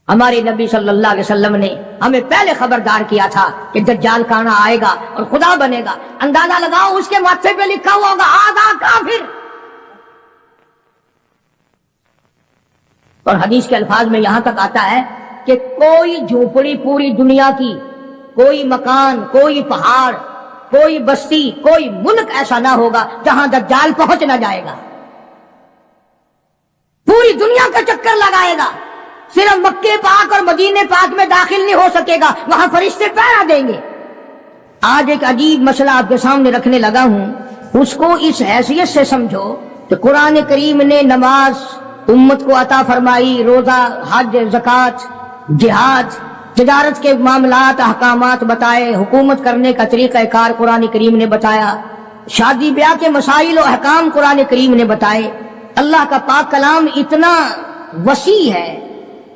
ہمارے نبی صلی اللہ علیہ وسلم نے ہمیں پہلے خبردار کیا تھا کہ دجال کانا آئے گا اور خدا بنے گا. اندازہ لگاؤ اس کے ماتھے پہ لکھا ہوا ہوگا آدھا کافر. اور حدیث کے الفاظ میں یہاں تک آتا ہے کہ کوئی جھوپڑی پوری دنیا کی، کوئی مکان، کوئی پہاڑ، کوئی بستی، کوئی ملک ایسا نہ ہوگا جہاں دجال پہنچ نہ جائے گا. پوری دنیا کا چکر لگائے گا، صرف مکے پاک اور مدینے پاک میں داخل نہیں ہو سکے گا، وہاں فرشتے پہرا دیں گے. آج ایک عجیب مسئلہ آپ کے سامنے رکھنے لگا ہوں، اس کو اس حیثیت سے سمجھو کہ قرآن کریم نے نماز امت کو عطا فرمائی، روزہ، حج، زکوٰۃ، جہاد، تجارت کے معاملات، احکامات بتائے، حکومت کرنے کا طریقہ کار قرآن کریم نے بتایا، شادی بیاہ کے مسائل و احکام قرآن کریم نے بتائے. اللہ کا پاک کلام اتنا وسیع ہے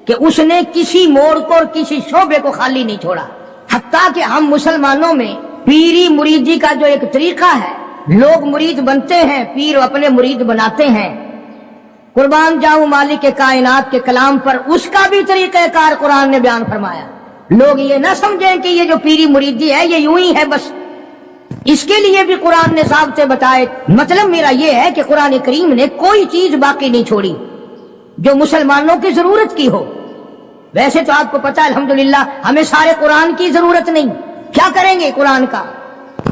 کہ اس نے کسی موڑ کو اور کسی شعبے کو خالی نہیں چھوڑا. حتیٰ کہ ہم مسلمانوں میں پیری مریدی کا جو ایک طریقہ ہے، لوگ مرید بنتے ہیں، پیر اپنے مرید بناتے ہیں. قربان جاؤں مالک کائنات کے کلام پر اس کا بھی طریقہ کار قرآن نے بیان فرمایا. لوگ یہ نہ سمجھیں کہ یہ جو پیری مریدی ہے یہ یوں ہی ہے بس، اس کے لیے بھی قرآن نے ضابطے بتائے. مطلب میرا یہ ہے کہ قرآن کریم نے کوئی چیز باقی نہیں چھوڑی جو مسلمانوں کی ضرورت کی ہو. ویسے تو آپ کو پتا ہے الحمدللہ ہمیں سارے قرآن کی ضرورت نہیں، کیا کریں گے قرآن کا؟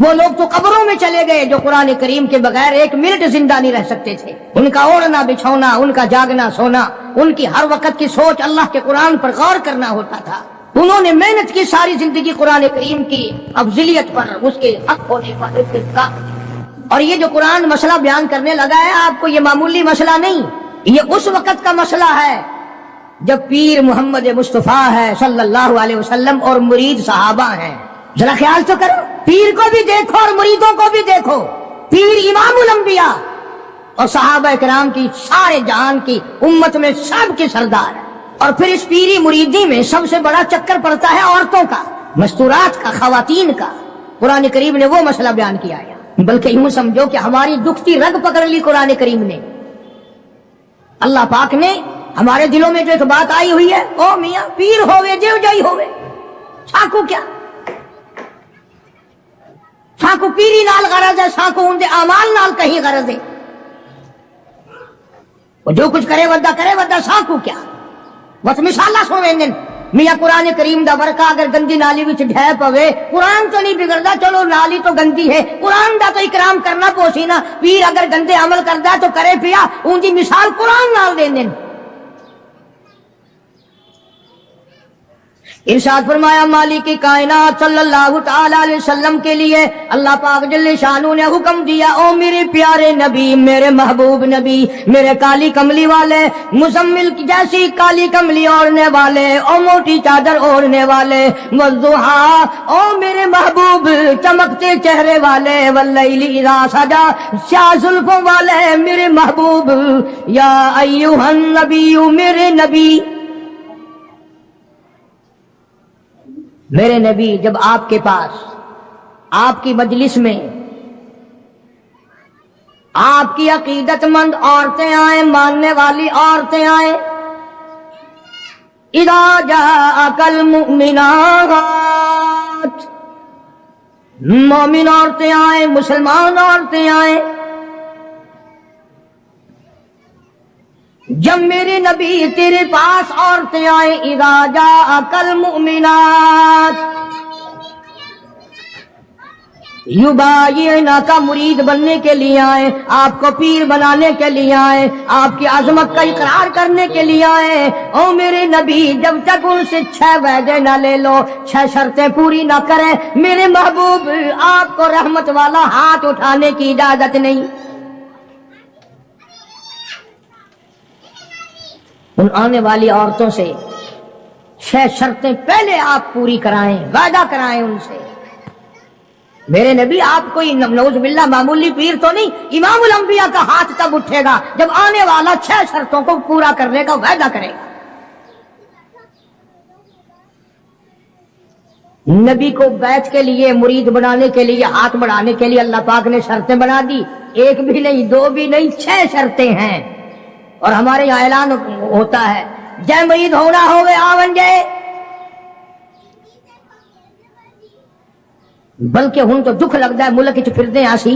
وہ لوگ تو قبروں میں چلے گئے جو قرآن کریم کے بغیر ایک منٹ زندہ نہیں رہ سکتے تھے. ان کا اوڑھنا بچھونا، ان کا جاگنا سونا، ان کی ہر وقت کی سوچ اللہ کے قرآن پر غور کرنا ہوتا تھا. انہوں نے محنت کی ساری زندگی قرآن کریم کی افضلیت پر، اس کے حق ہونے پر. اور یہ جو قرآن مسئلہ بیان کرنے لگا ہے آپ کو، یہ معمولی مسئلہ نہیں، یہ اس وقت کا مسئلہ ہے جب پیر محمد مصطفیٰ ہے صلی اللہ علیہ وسلم اور مرید صحابہ ہیں. ذرا خیال تو کرو، پیر کو بھی دیکھو اور مریدوں کو بھی دیکھو. پیر امام الانبیاء اور صحابہ کرام کی سارے جہان کی امت میں سب کے سردار ہے. اور پھر اس پیری مریدی میں سب سے بڑا چکر پڑتا ہے عورتوں کا، مستورات کا، خواتین کا. قرآن کریم نے وہ مسئلہ بیان کیا ہے، بلکہ یوں سمجھو کہ ہماری دکھتی رگ پکڑ لی قرآن کریم نے. اللہ پاک نے ہمارے دلوں میں جو ایک بات آئی ہوئی ہے، او میاں پیر ہوئے دیو جائی ہوئے، ساکو کیا؟ ساکو پیری نال غرض ہے، ساکو ان دے اعمال نال کہیں غرض ہے. وہ جو کچھ کرے ودا ساکو کیا؟ بس مثالہ سنویں میاں قرآن کریم دا ورقہ اگر گندی نالی وچ ڈھے پوے، قرآن تو نہیں بگڑدا، چلو نالی تو گندی ہے، قرآن دا تو اکرام کرنا پوسی نا. پیر اگر گندے عمل کردا تو کرے پیا، ان دی مثال قرآن نال دین. ارشاد فرمایا مالک کائنات صلی اللہ تعالی علیہ وسلم کے لیے اللہ پاک جل شانہ نے حکم دیا، او میرے پیارے نبی، میرے محبوب نبی، میرے کالی کملی والے، مزمل کی جیسی کالی کملی اوڑھنے والے، او موٹی چادر اوڑھنے والے، والضحیٰ، او میرے محبوب چمکتے چہرے والے، واللیل اذا سجا، سیاہ زلفوں والے میرے محبوب، یا ایھا النبی، میرے نبی. میرے نبی جب آپ کے پاس، آپ کی مجلس میں آپ کی عقیدت مند عورتیں آئیں، ماننے والی عورتیں آئیں، اذا جاءک المؤمنات، مومن عورتیں آئیں، مسلمان عورتیں آئیں. جب میرے نبی تیرے پاس عورتیں آئیں، اذا جاءک المؤمنات یبایعنک، مرید بننے کے لیے آئیں، آپ کو پیر بنانے کے لیے آئیں، آپ کی عظمت کا اقرار کرنے کے لیے آئیں. او میرے نبی جب تک ان سے 6 وعدے نہ لے لو، 6 شرطیں پوری نہ کریں، میرے محبوب آپ کو رحمت والا ہاتھ اٹھانے کی اجازت نہیں. ان آنے والی عورتوں سے 6 شرطیں پہلے آپ پوری کرائیں، وعدہ کرائیں ان سے. میرے نبی آپ کوئی نعوذ باللہ معمولی پیر تو نہیں، امام الانبیاء کا ہاتھ تب اٹھے گا جب آنے والا 6 شرطوں کو پورا کرنے کا وعدہ کرے گا. نبی کو بیعت کے لیے، مرید بنانے کے لیے، ہاتھ بڑھانے کے لیے اللہ پاک نے شرطیں بنا دی. 1 بھی نہیں، 2 بھی نہیں، 6 شرطیں ہیں. اور ہمارے یہاں اعلان ہوتا ہے، جے مرید ہونا ہوئے آون बल्कि हुण तो दुख लगता है मुल्क च फिरदे आसी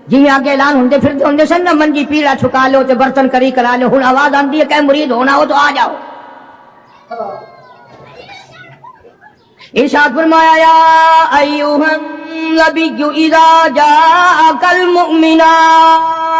जिवें आगे ऐलान होंदे फिरदे होंदे सन ना मंजी पीड़ा छुका लो ते बर्तन करी करा लो, हुण आवाज आंदी है कि मुरीद होना हो तो आ जाओ। इरशाद फरमाया या अय्युहन नबिय्यु इज़ा जाअकल मुमिनात,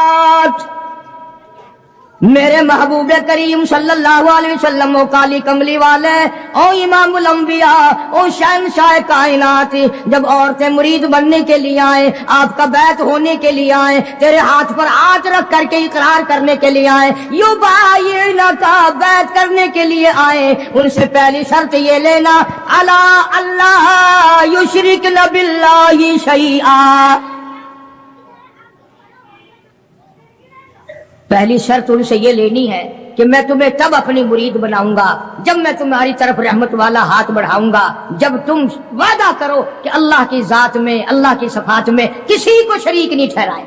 मेरे महबूब करीम सल्लल्लाहु अलैहि वसल्लम ओ काली कमली वाले, ओ इमामुल अंबिया, ओ शहंशाह कायनात, जब औरतें मुरीद बनने के लिए आए, आपका बैत होने के लिए आए, तेरे हाथ पर हाथ रख करके इकरार करने के लिए आए, युबायिना का बैत करने के लिए आए, उनसे पहली शर्त ये लेना अला अल्लाह युशरिकना बिल्लाहि शैआ, पहली शर्त उनसे ये लेनी है कि मैं तुम्हें तब अपनी मुरीद बनाऊंगा जब मैं तुम्हारी तरफ रहमत वाला हाथ बढ़ाऊंगा, जब तुम वादा करो कि अल्लाह की जात में, अल्लाह की सफात में किसी को शरीक नहीं ठहराए।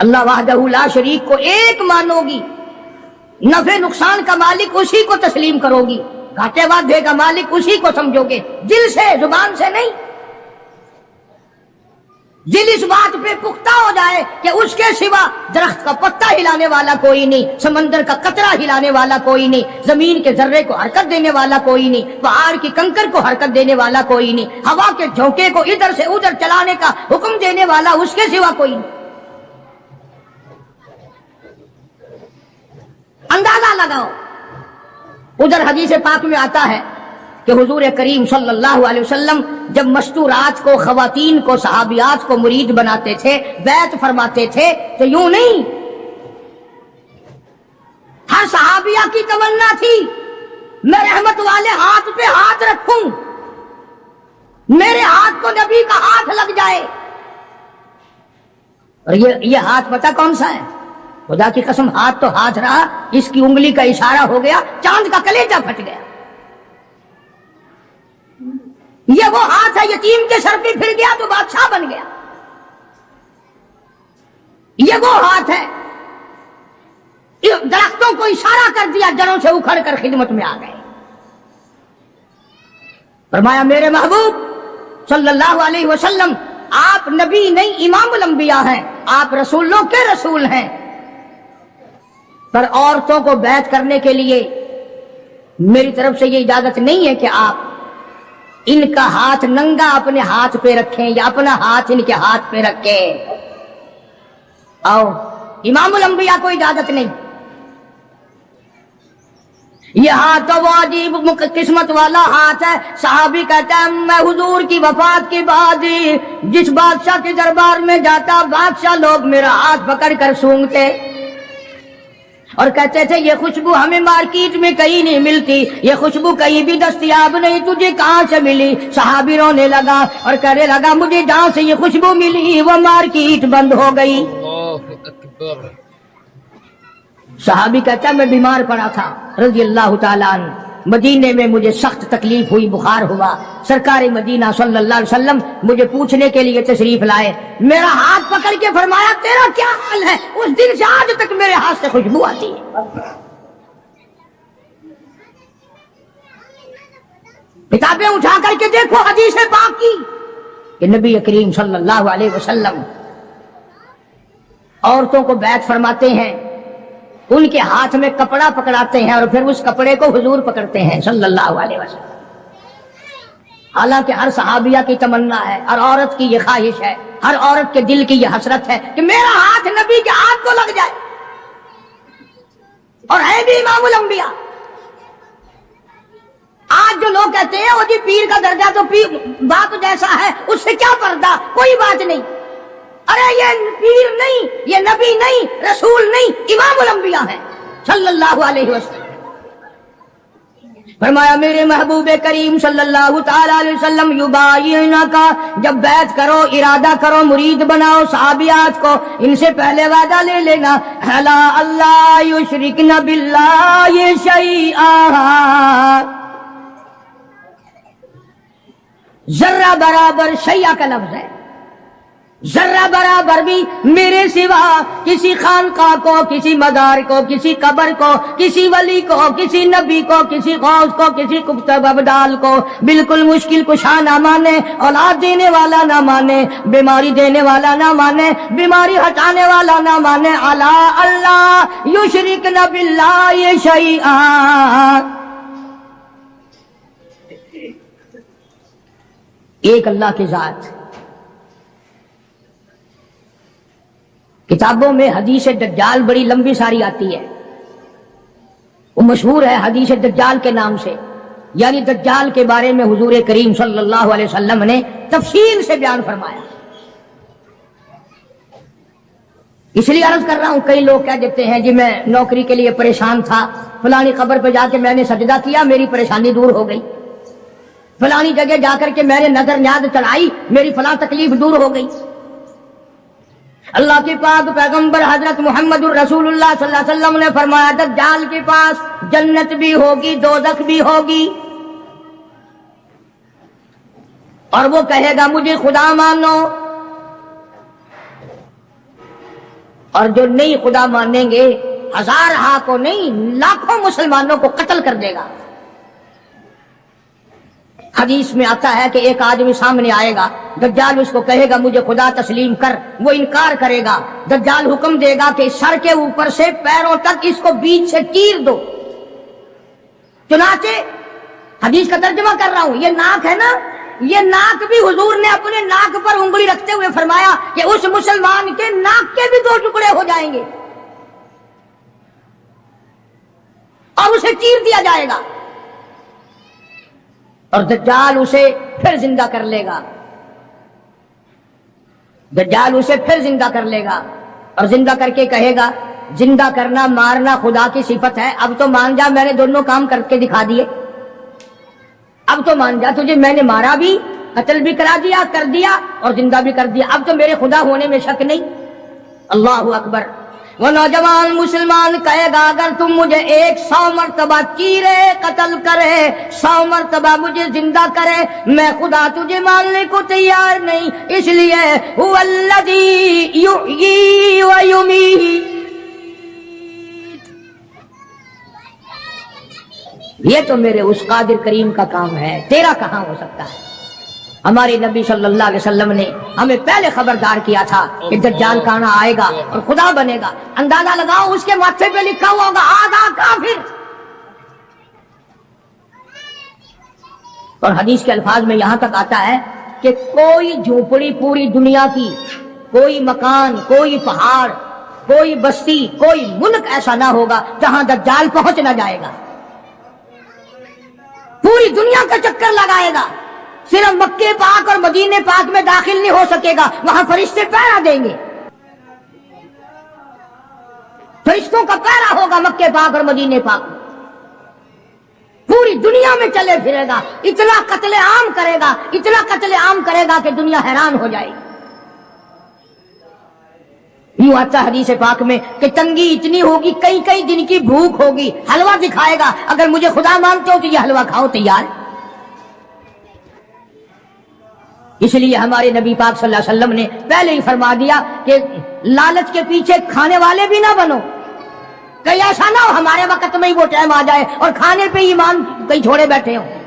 अल्लाह वाहदहू ला शरीक को एक मानोगी, नफे नुकसान का मालिक उसी को तस्लीम करोगी, घाटे वादे का मालिक उसी को समझोगे, दिल से जुबान से नहीं। दिल इस बात पे पुख्ता हो जाए कि उसके सिवा दरख्त का पत्ता हिलाने वाला कोई नहीं, समंदर का कतरा हिलाने वाला कोई नहीं, जमीन के जर्रे को हरकत देने वाला कोई नहीं, पहाड़ की कंकर को हरकत देने वाला कोई नहीं, हवा के झोंके को इधर से उधर चलाने का हुक्म देने वाला उसके सिवा कोई नहीं। अंदाजा लगाओ। उधर हदीस पाक में आता है कि हुजूर करीम सल्लल्लाहु अलैहि वसल्लम जब मस्तूरात को, खवातीन को, सहाबियात को मुरीद बनाते थे, बैत फरमाते थे, तो यूं नहीं, हर सहाबिया की तमन्ना थी मैं रहमत वाले हाथ पे हाथ रखूं, मेरे हाथ को नबी का हाथ लग जाए। और ये हाथ पता कौन सा है? खुदा की कसम, हाथ तो हाथ रहा, इसकी उंगली का इशारा हो गया, चांद का कलेजा फट गया। ये वो हाथ है, यतीम के सर पे फिर गया तो बादशाह बन गया। ये वो हाथ है, दरख्तों को इशारा कर दिया, जड़ों से उखड़ कर खिदमत में आ गए। फरमाया मेरे महबूब सल्लल्लाहु अलैहि वसल्लम, आप नबी नहीं इमामुल अंबिया हैं, आप रसूलों के रसूल हैं, पर औरतों को बैत करने के लिए मेरी तरफ से ये इजाजत नहीं है कि आप इनका हाथ नंगा अपने हाथ पे रखें या अपना हाथ इनके हाथ पे रखें। आओ, इमामुल अंबिया को इजाजत नहीं। ये हाथ तो वो अजीब किस्मत वाला हाथ है। सहाबी कहता है मैं हुजूर की वफात के बाद जिस बादशाह के दरबार में जाता, बादशाह लोग मेरा हाथ पकड़ कर सूंघते और कहते थे ये खुशबू हमें मार्केट में कहीं नहीं मिलती, ये खुशबू कहीं भी दस्तयाब नहीं, तुझे कहां से मिली? सहाबी रोने लगा और कहने लगा मुझे जहां से ये खुशबू मिली वो मार्केट बंद हो गई। सहाबी कहता मैं बीमार पड़ा था रज़ी अल्लाह ताला अन्हु, मदीने में मुझे सख्त तकलीफ हुई, बुखार हुआ, सरकार मदीना सल्लल्लाहु अलैहि वसल्लम मुझे पूछने के लिए तशरीफ लाए, मेरा हाथ पकड़ के फरमाया तेरा क्या हाल है? उस दिन से आज तक मेरे हाथ से खुशबू आती है। किताबें उठा करके देखो हदीस पाक की कि नबी करीम सल्लल्लाहु अलैहि वसल्लम औरतों को बैत फरमाते हैं, उनके हाथ में कपड़ा पकड़ाते हैं और फिर उस कपड़े को हुजूर पकड़ते हैं सल्लल्लाहु अलैहि वसल्लम। हालांकि हर सहाबिया की तमन्ना है, हर औरत की ये ख्वाहिश है, हर औरत के दिल की ये हसरत है कि मेरा हाथ नबी के हाथ को लग जाए, और है भी इमामुल अंबिया। आज जो लोग कहते हैं वो जी पीर का दर्जा तो पीर बाप जैसा है, उससे क्या पर्दा, कोई बात नहीं। अरे ये पीर नहीं, ये नबी नहीं, रसूल नहीं, इमामुल अंबिया है सल्लल्लाहु अलैहि वसल्लम। फरमाया मेरे महबूब करीम सल्लल्लाहु ताला अलैहि वसल्लम युबायिना का, जब बैत करो, इरादा करो, मुरीद बनाओ सहाबियात को, इनसे पहले वादा ले लेना अला अल्लाह युशरिकना बिल्लाहि शैआ, जर्रा बराबर शैया का लफ्ज है, ذرہ برابر بھی میرے سوا کسی خانقاہ کو، کسی مزار کو، کسی قبر کو، کسی ولی کو، کسی نبی کو، کسی غوث کو، کسی کتب ابدال کو بالکل مشکل کشا نہ مانے، اولاد دینے والا نہ مانے، بیماری دینے والا نہ مانے، بیماری ہٹانے والا نہ مانے، الا اللہ یشرکن باللہ شیئا، ایک اللہ کی ذات۔ کتابوں میں حدیث دجال بڑی لمبی ساری آتی ہے، وہ مشہور ہے حدیث دجال کے نام سے، یعنی دجال کے بارے میں حضور کریم صلی اللہ علیہ وسلم نے تفصیل سے بیان فرمایا۔ اس لیے عرض کر رہا ہوں، کئی لوگ کہہ دیتے ہیں جی میں نوکری کے لیے پریشان تھا، فلانی قبر پہ جا کے میں نے سجدہ کیا، میری پریشانی دور ہو گئی، فلانی جگہ جا کر کے میں نے نظر نیاز چڑھائی، میری فلاں تکلیف دور ہو گئی۔ اللہ کے پاک پیغمبر حضرت محمد الرسول اللہ صلی اللہ علیہ وسلم نے فرمایا دجال کے پاس جنت بھی ہوگی، دوزخ بھی ہوگی، اور وہ کہے گا مجھے خدا مانو، اور جو نہیں خدا مانیں گے ہزار کو نہیں لاکھوں مسلمانوں کو قتل کر دے گا۔ حدیث میں آتا ہے کہ ایک آدمی سامنے آئے گا، دجال اس کو کہے گا مجھے خدا تسلیم کر، وہ انکار کرے گا، دجال حکم دے گا کہ سر کے اوپر سے پیروں تک اس کو بیچ سے چیر دو۔ چنانچہ حدیث کا ترجمہ کر رہا ہوں، یہ ناک ہے نا، یہ ناک بھی حضور نے اپنے ناک پر انگلی رکھتے ہوئے فرمایا کہ اس مسلمان کے ناک کے بھی 2 ٹکڑے ہو جائیں گے اور اسے چیر دیا جائے گا، اور دجال اسے پھر زندہ کر لے گا، دجال اسے پھر زندہ کر لے گا، اور زندہ کر کے کہے گا زندہ کرنا مارنا خدا کی صفت ہے، اب تو مان جا میں نے دونوں کام کر کے دکھا دیے، اب تو مان جا تجھے میں نے مارا بھی، قتل بھی کرا دیا، کر دیا اور زندہ بھی کر دیا، اب تو میرے خدا ہونے میں شک نہیں۔ اللہ اکبر۔ وہ نوجوان مسلمان کہے گا اگر تم مجھے 100 مرتبہ چیرے قتل کرے، 100 مرتبہ مجھے زندہ کرے، میں خدا تجھے ماننے کو تیار نہیں، اس لیے هو الذی یحیی و یمیت، یہ تو میرے اس قادر کریم کا کام ہے، تیرا کہاں ہو سکتا ہے۔ ہمارے نبی صلی اللہ علیہ وسلم نے ہمیں پہلے خبردار کیا تھا کہ دجال کانا آئے گا اور خدا بنے گا، اندازہ لگاؤ اس کے ماتھے پہ لکھا ہوا ہوگا آدھا کافر، اور حدیث کے الفاظ میں یہاں تک آتا ہے کہ کوئی جھوپڑی پوری دنیا کی، کوئی مکان، کوئی پہاڑ، کوئی بستی، کوئی ملک ایسا نہ ہوگا جہاں دجال پہنچ نہ جائے گا، پوری دنیا کا چکر لگائے گا، صرف مکے پاک اور مدینے پاک میں داخل نہیں ہو سکے گا، وہاں فرشتے پہرا دیں گے، فرشتوں کا پہرا ہوگا مکے پاک اور مدینے پاک میں، پوری دنیا میں چلے پھرے گا، اتنا قتل عام کرے گا، اتنا قتل عام کرے گا کہ دنیا حیران ہو جائے گی۔ یوں آتا حدیث پاک میں کہ تنگی اتنی ہوگی، کئی کئی دن کی بھوک ہوگی، حلوہ دکھائے گا، اگر مجھے خدا مانتے ہو تو یہ حلوہ کھاؤ، تیار۔ اس لیے ہمارے نبی پاک صلی اللہ علیہ وسلم نے پہلے ہی فرما دیا کہ لالچ کے پیچھے کھانے والے بھی نہ بنو، کہیں ایسا نہ ہو ہمارے وقت میں ہی وہ ٹائم آ جائے اور کھانے پہ ایمان کہیں چھوڑے بیٹھے ہوں۔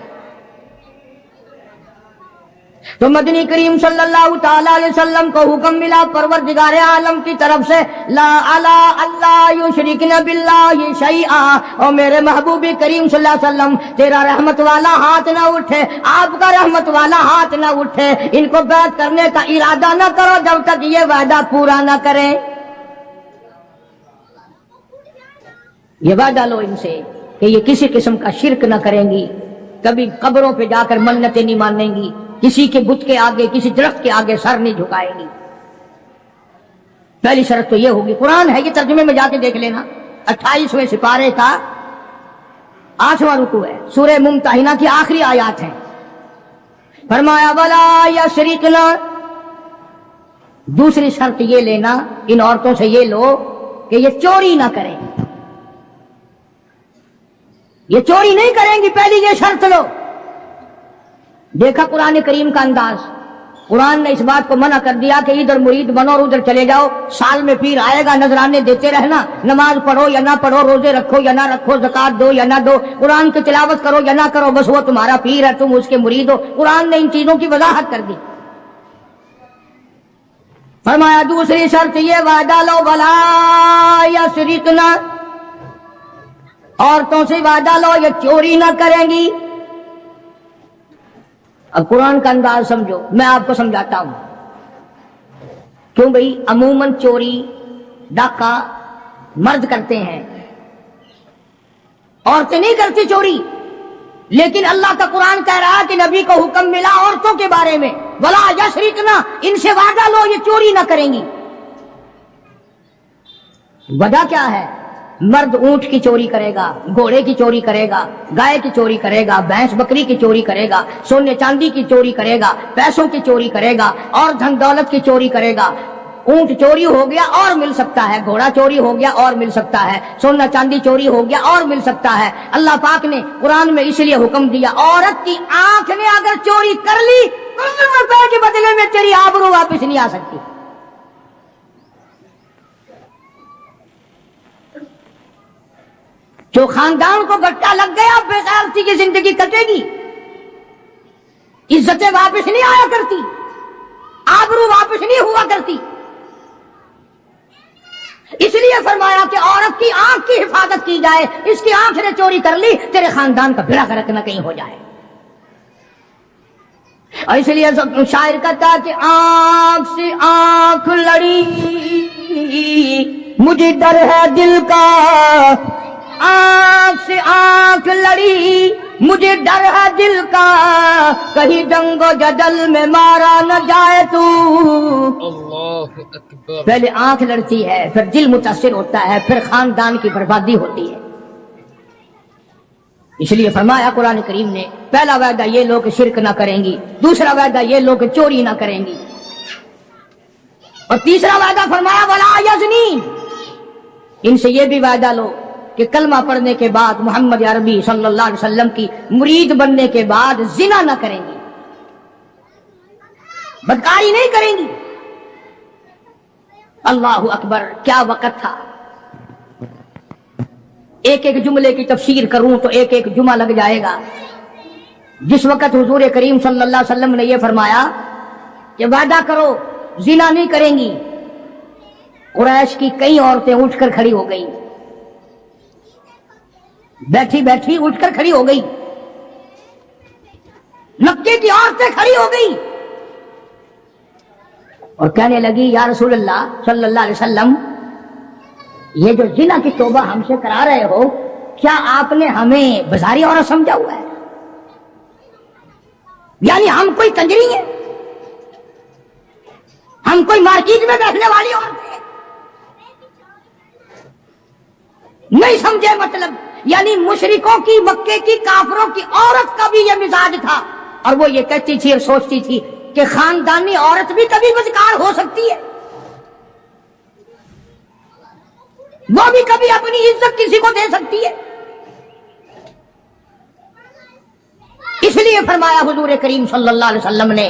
تو مدنی کریم صلی اللہ تعالی علیہ وسلم کو حکم ملا پروردگار عالم کی طرف سے لا الا اللہ یشرکن باللہ شیئا، اور میرے محبوب کریم صلی اللہ علیہ وسلم تیرا رحمت والا ہاتھ نہ اٹھے، آپ کا رحمت والا ہاتھ نہ اٹھے، ان کو بیعت کرنے کا ارادہ نہ کرو جب تک یہ وعدہ پورا نہ کریں۔ یہ وعدہ لو ان سے کہ یہ کسی قسم کا شرک نہ کریں گی، کبھی قبروں پہ جا کر منتیں نہیں مانیں گی، کسی کے بت کے آگے، کسی درخت کے آگے سر نہیں جھکائے گی۔ پہلی شرط تو یہ ہوگی، قرآن ہے یہ، ترجمے میں جا کے دیکھ لینا، 28ویں سپارے کا 8واں رکوع ہے، سورہ ممتحنہ کی آخری آیات ہیں۔ فرمایا ولا یشرکنا، دوسری شرط یہ لینا ان عورتوں سے یہ لو کہ یہ چوری نہ کریں، یہ چوری نہیں کریں گی، پہلی یہ شرط لو۔ دیکھا قرآن کریم کا انداز، قرآن نے اس بات کو منع کر دیا کہ ادھر مرید بنو اور ادھر چلے جاؤ، سال میں پیر آئے گا نذرانے دیتے رہنا، نماز پڑھو یا نہ پڑھو، روزے رکھو یا نہ رکھو، زکات دو یا نہ دو، قرآن کی تلاوت کرو یا نہ کرو، بس وہ تمہارا پیر ہے، تم اس کے مرید ہو۔ قرآن نے ان چیزوں کی وضاحت کر دی۔ فرمایا دوسری شرط یہ وعدہ لو ولا یسرقنا، عورتوں سے وعدہ لو یہ چوری نہ کریں گی۔ اب قرآن کا انداز سمجھو، میں آپ کو سمجھاتا ہوں۔ کیوں بھئی؟ عموماً چوری ڈاکہ مرد کرتے ہیں، عورتیں نہیں کرتی چوری، لیکن اللہ کا قرآن کہہ رہا ہے کہ نبی کو حکم ملا عورتوں کے بارے میں، ولا یسرقنا، ان سے وعدہ لو یہ چوری نہ کریں گی۔ وجہ کیا ہے؟ مرد اونٹ کی چوری کرے گا، گھوڑے کی چوری کرے گا، گائے کی چوری کرے گا، بھینس بکری کی چوری کرے گا، سونے چاندی کی چوری کرے گا، پیسوں کی چوری کرے گا، اور دھن دولت کی چوری کرے گا۔ اونٹ چوری ہو گیا اور مل سکتا ہے، گھوڑا چوری ہو گیا اور مل سکتا ہے، سونا چاندی چوری ہو گیا اور مل سکتا ہے۔ اللہ پاک نے قرآن میں اس لیے حکم دیا، عورت کی آنکھ نے اگر چوری کر لی تو روپے کے بدلے میں تیری آبرو واپس نہیں آ سکتی۔ جو خاندان کو گٹا لگ گیا بے غیرتی کی زندگی کٹے گی، عزتیں واپس نہیں آیا کرتی، آبرو واپس نہیں ہوا کرتی۔ اس لیے فرمایا کہ عورت کی آنکھ کی حفاظت کی جائے، اس کی آنکھ نے چوری کر لی تیرے خاندان کا بیڑا غرق نہ کہیں ہو جائے۔ اور اس لیے شاعر کہتا کہ آنکھ سے آنکھ لڑی مجھے ڈر ہے دل کا، آنکھ سے آنکھ لڑی مجھے ڈر ہے دل کا، کہیں جنگ و جدل میں مارا نہ جائے تو۔ اللہ اکبر۔ پہلے آنکھ لڑتی ہے، پھر دل متاثر ہوتا ہے، پھر خاندان کی بربادی ہوتی ہے۔ اس لیے فرمایا قرآن کریم نے، پہلا وعدہ یہ لوگ شرک نہ کریں گی، دوسرا وعدہ یہ لوگ چوری نہ کریں گی، اور تیسرا وعدہ فرمایا ولا یزنین، ان سے یہ بھی وعدہ لو کہ کلمہ پڑھنے کے بعد محمد عربی صلی اللہ علیہ وسلم کی مرید بننے کے بعد زنا نہ کریں گی، بدکاری نہیں کریں گی۔ اللہ اکبر، کیا وقت تھا! ایک ایک جملے کی تفسیر کروں تو ایک ایک جمعہ لگ جائے گا۔ جس وقت حضور کریم صلی اللہ علیہ وسلم نے یہ فرمایا کہ وعدہ کرو زنا نہیں کریں گی، قریش کی کئی عورتیں اٹھ کر کھڑی ہو گئیں، بیٹھی بیٹھی اٹھ کر کھڑی ہو گئی، مکے کی عورتیں کھڑی ہو گئی اور کہنے لگی یا رسول اللہ صلی اللہ علیہ وسلم، یہ جو زنا کی توبہ ہم سے کرا رہے ہو، کیا آپ نے ہمیں بازاری عورت سمجھا ہوا ہے؟ یعنی ہم کوئی کنجری ہیں؟ ہم کوئی مارکیٹ میں بیٹھنے والی عورت ہیں؟ نہیں سمجھے مطلب؟ یعنی مشرکوں کی، مکے کی کافروں کی عورت کا بھی یہ مزاج تھا، اور وہ یہ کہتی تھی اور سوچتی تھی کہ خاندانی عورت بھی کبھی بدکار ہو سکتی ہے، وہ بھی کبھی اپنی عزت کسی کو دے سکتی ہے۔ اس لیے فرمایا حضور کریم صلی اللہ علیہ وسلم نے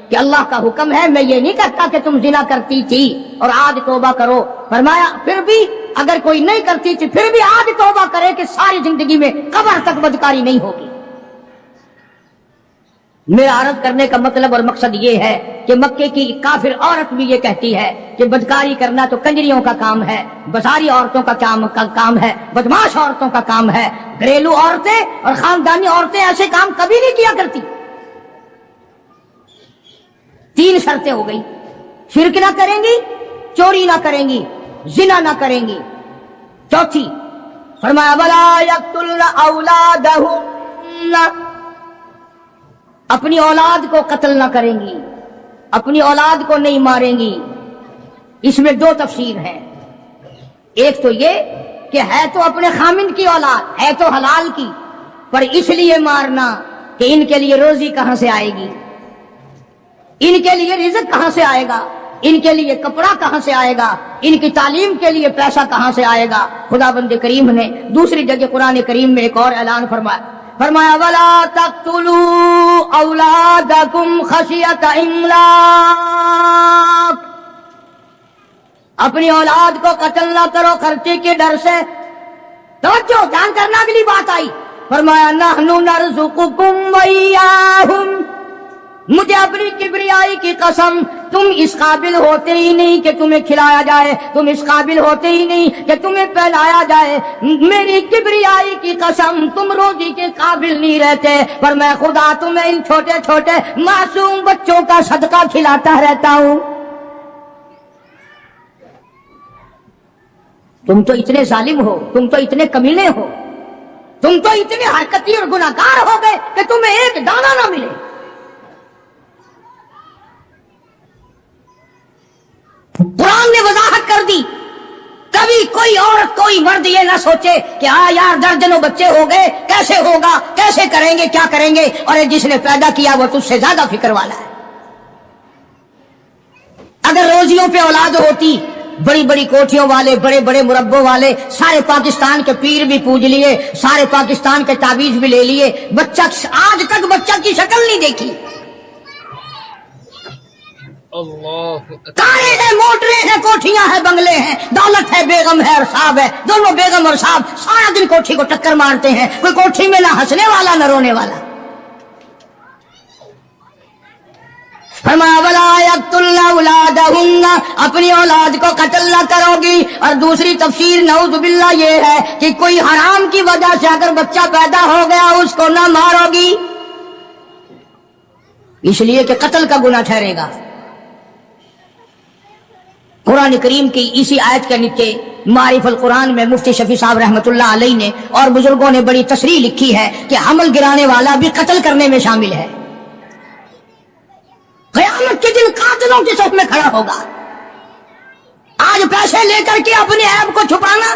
کہ اللہ کا حکم ہے، میں یہ نہیں کہتا کہ تم زنا کرتی تھی اور آج توبہ کرو، فرمایا پھر بھی اگر کوئی نہیں کرتی تھی پھر بھی آج توبہ کرے کہ ساری زندگی میں قبر تک بدکاری نہیں ہوگی۔ میرا عرض کرنے کا مطلب اور مقصد یہ ہے کہ مکے کی کافر عورت بھی یہ کہتی ہے کہ بدکاری کرنا تو کنجریوں کا کام ہے، بازاری عورتوں کا کام ہے، بدماش عورتوں کا کام ہے، گھریلو عورتیں اور خاندانی عورتیں ایسے کام کبھی نہیں کیا کرتی۔ تین شرطیں ہو گئی، شرک نہ کریں گی، چوری نہ کریں گی، زنا نہ کریں گی۔ چوتھی فرمایا ولا یقتلن اولادہن، اپنی اولاد کو قتل نہ کریں گی، اپنی اولاد کو نہیں ماریں گی۔ اس میں دو تفسیر ہیں، ایک تو یہ کہ ہے تو اپنے خامند کی اولاد، ہے تو حلال کی، پر اس لیے مارنا کہ ان کے لیے روزی کہاں سے آئے گی، ان کے لیے رزق کہاں سے آئے گا، ان کے لیے کپڑا کہاں سے آئے گا، ان کی تعلیم کے لیے پیسہ کہاں سے آئے گا۔ خدا بند کریم نے دوسری جگہ قرآن کریم میں ایک اور اعلان فرمایا، فرمایا ولا تقتلوا اولادکم خشیۃ املاق، اپنی اولاد کو قتل نہ کرو خرچے کے ڈر سے۔ توجہ، دھیان کرنا، اگلی بات آئی، فرمایا نحن نرزقکم وإیاہم، مجھے اپنی کبریائی کی قسم، تم اس قابل ہوتے ہی نہیں کہ تمہیں کھلایا جائے، تم اس قابل ہوتے ہی نہیں کہ تمہیں پہلایا جائے، میری کبریائی کی قسم تم روزی کے قابل نہیں رہتے، پر میں خدا تمہیں ان چھوٹے چھوٹے معصوم بچوں کا صدقہ کھلاتا رہتا ہوں۔ تم تو اتنے ظالم ہو، تم تو اتنے کمینے ہو، تم تو اتنے حرکتی اور گناہگار ہو گئے کہ تمہیں ایک دانہ نہ ملے۔ قرآن نے وضاحت کر دی، کبھی کوئی عورت کوئی مرد یہ نہ سوچے کہ یار درجنوں بچے ہو گئے، کیسے ہوگا، کیسے کریں گے، کیا کریں گے، اور جس نے پیدا کیا وہ تجھ سے زیادہ فکر والا ہے۔ اگر روزیوں پہ اولاد ہوتی، بڑی بڑی کوٹھیوں والے، بڑے بڑے مربوں والے، سارے پاکستان کے پیر بھی پوج لیے، سارے پاکستان کے تعویذ بھی لے لیے، بچہ آج تک بچہ کی شکل نہیں دیکھی، اللہ کاریں ہیں، موٹریں ہیں، کوٹھیاں ہیں، بنگلے ہیں، دولت ہے، بیگم ہے اور صاحب ہے، دونوں بیگم اور صاحب سارا دن کوٹھی کو ٹکر مارتے ہیں، کوئی کوٹھی میں نہ ہنسنے والا نہ رونے والا۔ فرمایا ولا یقتلن اولادہن، اپنی اولاد کو قتل نہ کرو گی، اور دوسری تفسیر نعوذ باللہ یہ ہے کہ کوئی حرام کی وجہ سے اگر بچہ پیدا ہو گیا اس کو نہ مارو گی، اس لیے کہ قتل کا گناہ ٹھہرے گا۔ قرآن کریم کی اسی آیت کے نیچے معارف القرآن میں مفتی شفیع صاحب رحمۃ اللہ علیہ نے اور بزرگوں نے بڑی تصریح لکھی ہے کہ حمل گرانے والا بھی قتل کرنے میں شامل ہے۔ قیامت کے دن قاتلوں کی صف میں کھڑا ہوگا۔ آج پیسے لے کر کے اپنے عیب کو چھپانا،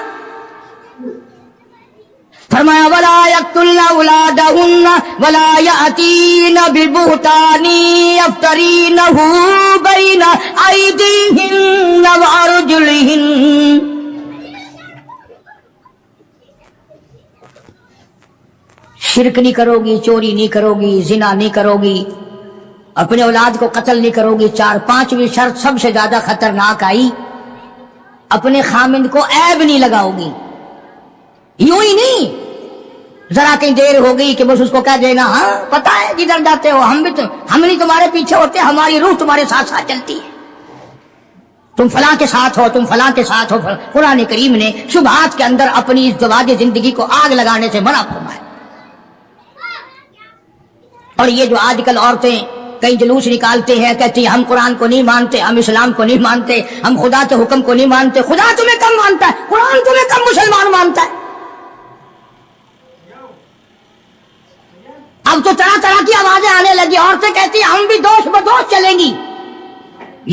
فرمایا ولا یقتلن اولادہن ولا یأتین ببہتان یفترینہ بین ایدیہن وارجلہن، شرک نہیں کرو گی، چوری نہیں کرو گی، زنا نہیں کرو گی، اپنے اولاد کو قتل نہیں کرو گی۔ پانچویں شرط سب سے زیادہ خطرناک آئی، اپنے خامند کو عیب نہیں لگاؤ گی، یوں ہی نہیں ذرا کہیں دیر ہو گئی کہ بس اس کو کہہ دینا ہاں پتہ ہے جدھر جاتے ہو ہم نہیں تمہارے پیچھے ہوتے، ہماری روح تمہارے ساتھ ساتھ چلتی ہے، تم فلاں کے ساتھ ہو، تم فلاں کے ساتھ ہو۔ قرآن کریم نے شبہات کے اندر اپنی اس ازدواج زندگی کو آگ لگانے سے منع فرمایا۔ اور یہ جو آج کل عورتیں کئی جلوس نکالتے ہیں، کہتی ہیں ہم قرآن کو نہیں مانتے، ہم اسلام کو نہیں مانتے، ہم خدا کے حکم کو نہیں مانتے، خدا تمہیں کم مانتا ہے، قرآن تمہیں کم مسلمان مانتا ہے۔ اب تو طرح طرح کی آوازیں آنے لگی، عورتیں کہتی ہیں ہم بھی دوش بدوش چلیں گی،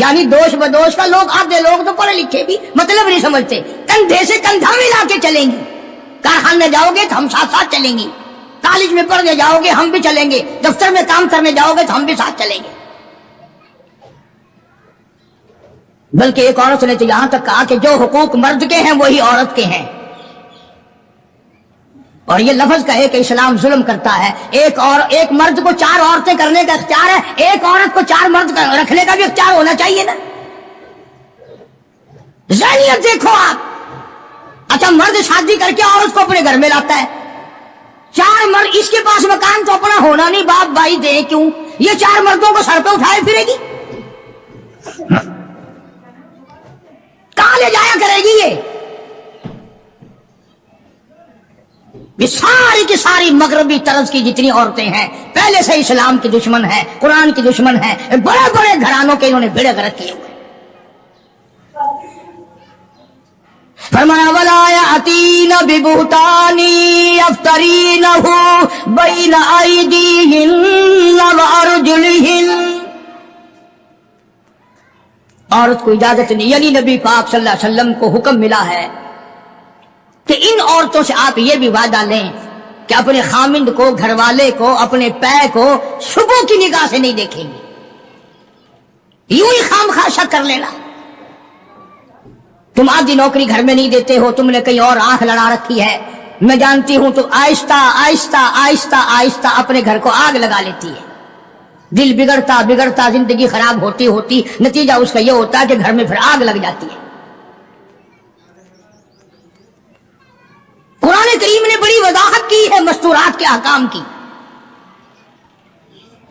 یعنی دوش بدوش کا لوگ آدھے لوگ تو پڑھے لکھے بھی مطلب نہیں سمجھتے، کندھے سے کندھا ملا کے چلیں گی، کارخانے جاؤ گے تو ہم ساتھ ساتھ چلیں گی، کالج میں پڑھنے جاؤ گے ہم بھی چلیں گے، دفتر میں کام کرنے جاؤ گے تو ہم بھی ساتھ چلیں گے۔ بلکہ ایک عورت نے تو یہاں تک کہا کہ جو حقوق مرد کے ہیں وہی عورت کے ہیں، اور یہ لفظ کہے کہ اسلام ظلم کرتا ہے، ایک مرد کو 4 عورتیں کرنے کا اختیار ہے، ایک عورت کو 4 مرد رکھنے کا بھی اختیار ہونا چاہیے نا۔ ذہنیت دیکھو آپ، اچھا مرد شادی کر کے عورت کو اپنے گھر میں لاتا ہے، 4 مرد، اس کے پاس مکان تو اپنا ہونا نہیں، باپ بھائی دے کیوں، یہ 4 مردوں کو سر پہ اٹھائے پھرے گی، کہاں لے جایا کرے گی؟ یہ ساری کی ساری مغربی طرز کی جتنی عورتیں ہیں پہلے سے اسلام کی دشمن ہیں، قرآن کی دشمن ہیں، بڑے بڑے گھرانوں کے انہوں نے بیڑے غرق کیے ہوئے۔ فرمایا ولا یأتین ببہتان یفترینہ بین ایدیہن وارجلہن، عورت کو اجازت نہیں، یعنی نبی پاک صلی اللہ علیہ وسلم کو حکم ملا ہے کہ ان عورتوں سے آپ یہ بھی وعدہ لیں کہ اپنے خامند کو، گھر والے کو، اپنے پے کو صبح کی نگاہ سے نہیں دیکھیں گے، یوں ہی خام خواہ شک کر لینا۔ تم آدھی نوکری گھر میں نہیں دیتے ہو، تم نے کہیں اور آنکھ لڑا رکھی ہے، मैं जानती हूं तो आहिस्ता आहिस्ता आहिस्ता आहिस्ता अपने घर को आग लगा लेती है। दिल बिगड़ता बिगड़ता जिंदगी खराब होती होती नतीजा उसका यह होता है कि घर में फिर आग लग जाती है। कुरान करीम ने बड़ी वजाहत की है मस्तूरात के अहकाम की,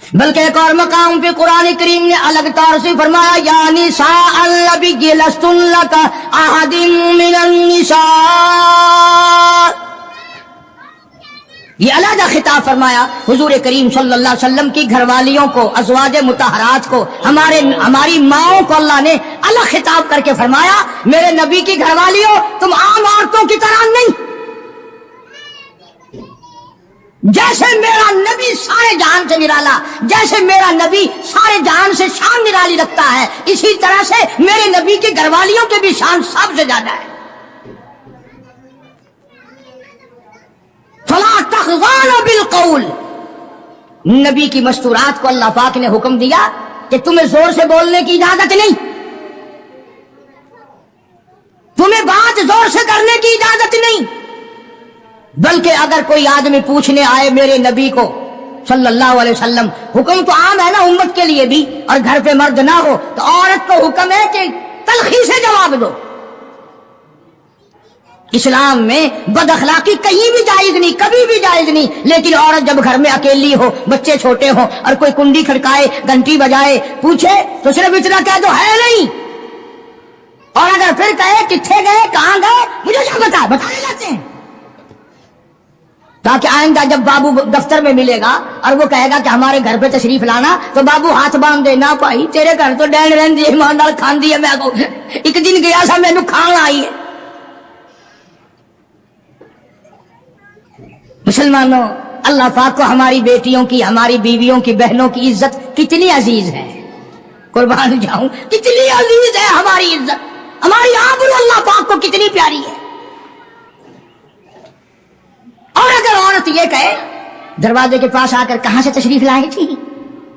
बल्कि एक और मकाम पे कुरान करीम ने अलग तौर से फरमाया या निसा अल्लबी लस्तुल्लका अहदिन मिनन निसा, ये अलग खिताब फरमाया हुजूर करीम सल्लल्लाहु अलैहि वसल्लम की घरवालियों को, अज़वाज मुतहरात को, हमारी माओं को अल्लाह ने अलग खिताब करके फरमाया मेरे नबी की घरवालियों तुम आम औरतों की तरह नहीं, जैसे मेरा नबी सारे जहान से निराला, जैसे मेरा नबी सारे जहान से शान निराली रखता है, इसी तरह से मेरे नबी की घरवालियों के भी शान सबसे ज्यादा है। फला तख़ज़ाना बिलक़ौल, नबी की मस्तूरात को अल्लाह पाक ने हुक्म दिया कि तुम्हें जोर से बोलने की इजाजत नहीं, तुम्हें बात जोर से करने की इजाजत नहीं, बल्कि अगर कोई आदमी पूछने आए मेरे नबी को सल्लल्लाहु अलैहि वसल्लम, हुक्म तो आम है ना उम्मत के लिए भी, और घर पे मर्द ना हो तो औरत को हुक्म है कि तलखी से जवाब दो। इस्लाम में बदअखलाकी कहीं भी जायज नहीं, कभी भी जायज नहीं, लेकिन औरत जब घर में अकेली हो, बच्चे छोटे हो और कोई कुंडी खड़काए, घंटी बजाए, पूछे तो सिर्फ इतना कह दो है नहीं, और अगर फिर कहे किथे गए कहां गए मुझे क्या बताए जाते हैं, ताकि आइंदा जब बाबू दफ्तर में मिलेगा और वो कहेगा कि हमारे घर पे तशरीफ लाना, तो बाबू हाथ बांध देना भाई तेरे घर तो डैन रहती है, ईमानदार खांदी है, मैं को एक दिन गया सा मैनू खान आई है। मुसलमानों, अल्लाह पाक को हमारी बेटियों की, हमारी बीवियों की, बहनों की इज्जत कितनी अजीज है, कुर्बान जाऊं कितनी अजीज है हमारी इज्जत, हमारी आबरू अल्लाह पाक को कितनी प्यारी है। और अगर औरत ये कहे दरवाजे के पास आकर कहां से तशरीफ लाई थी,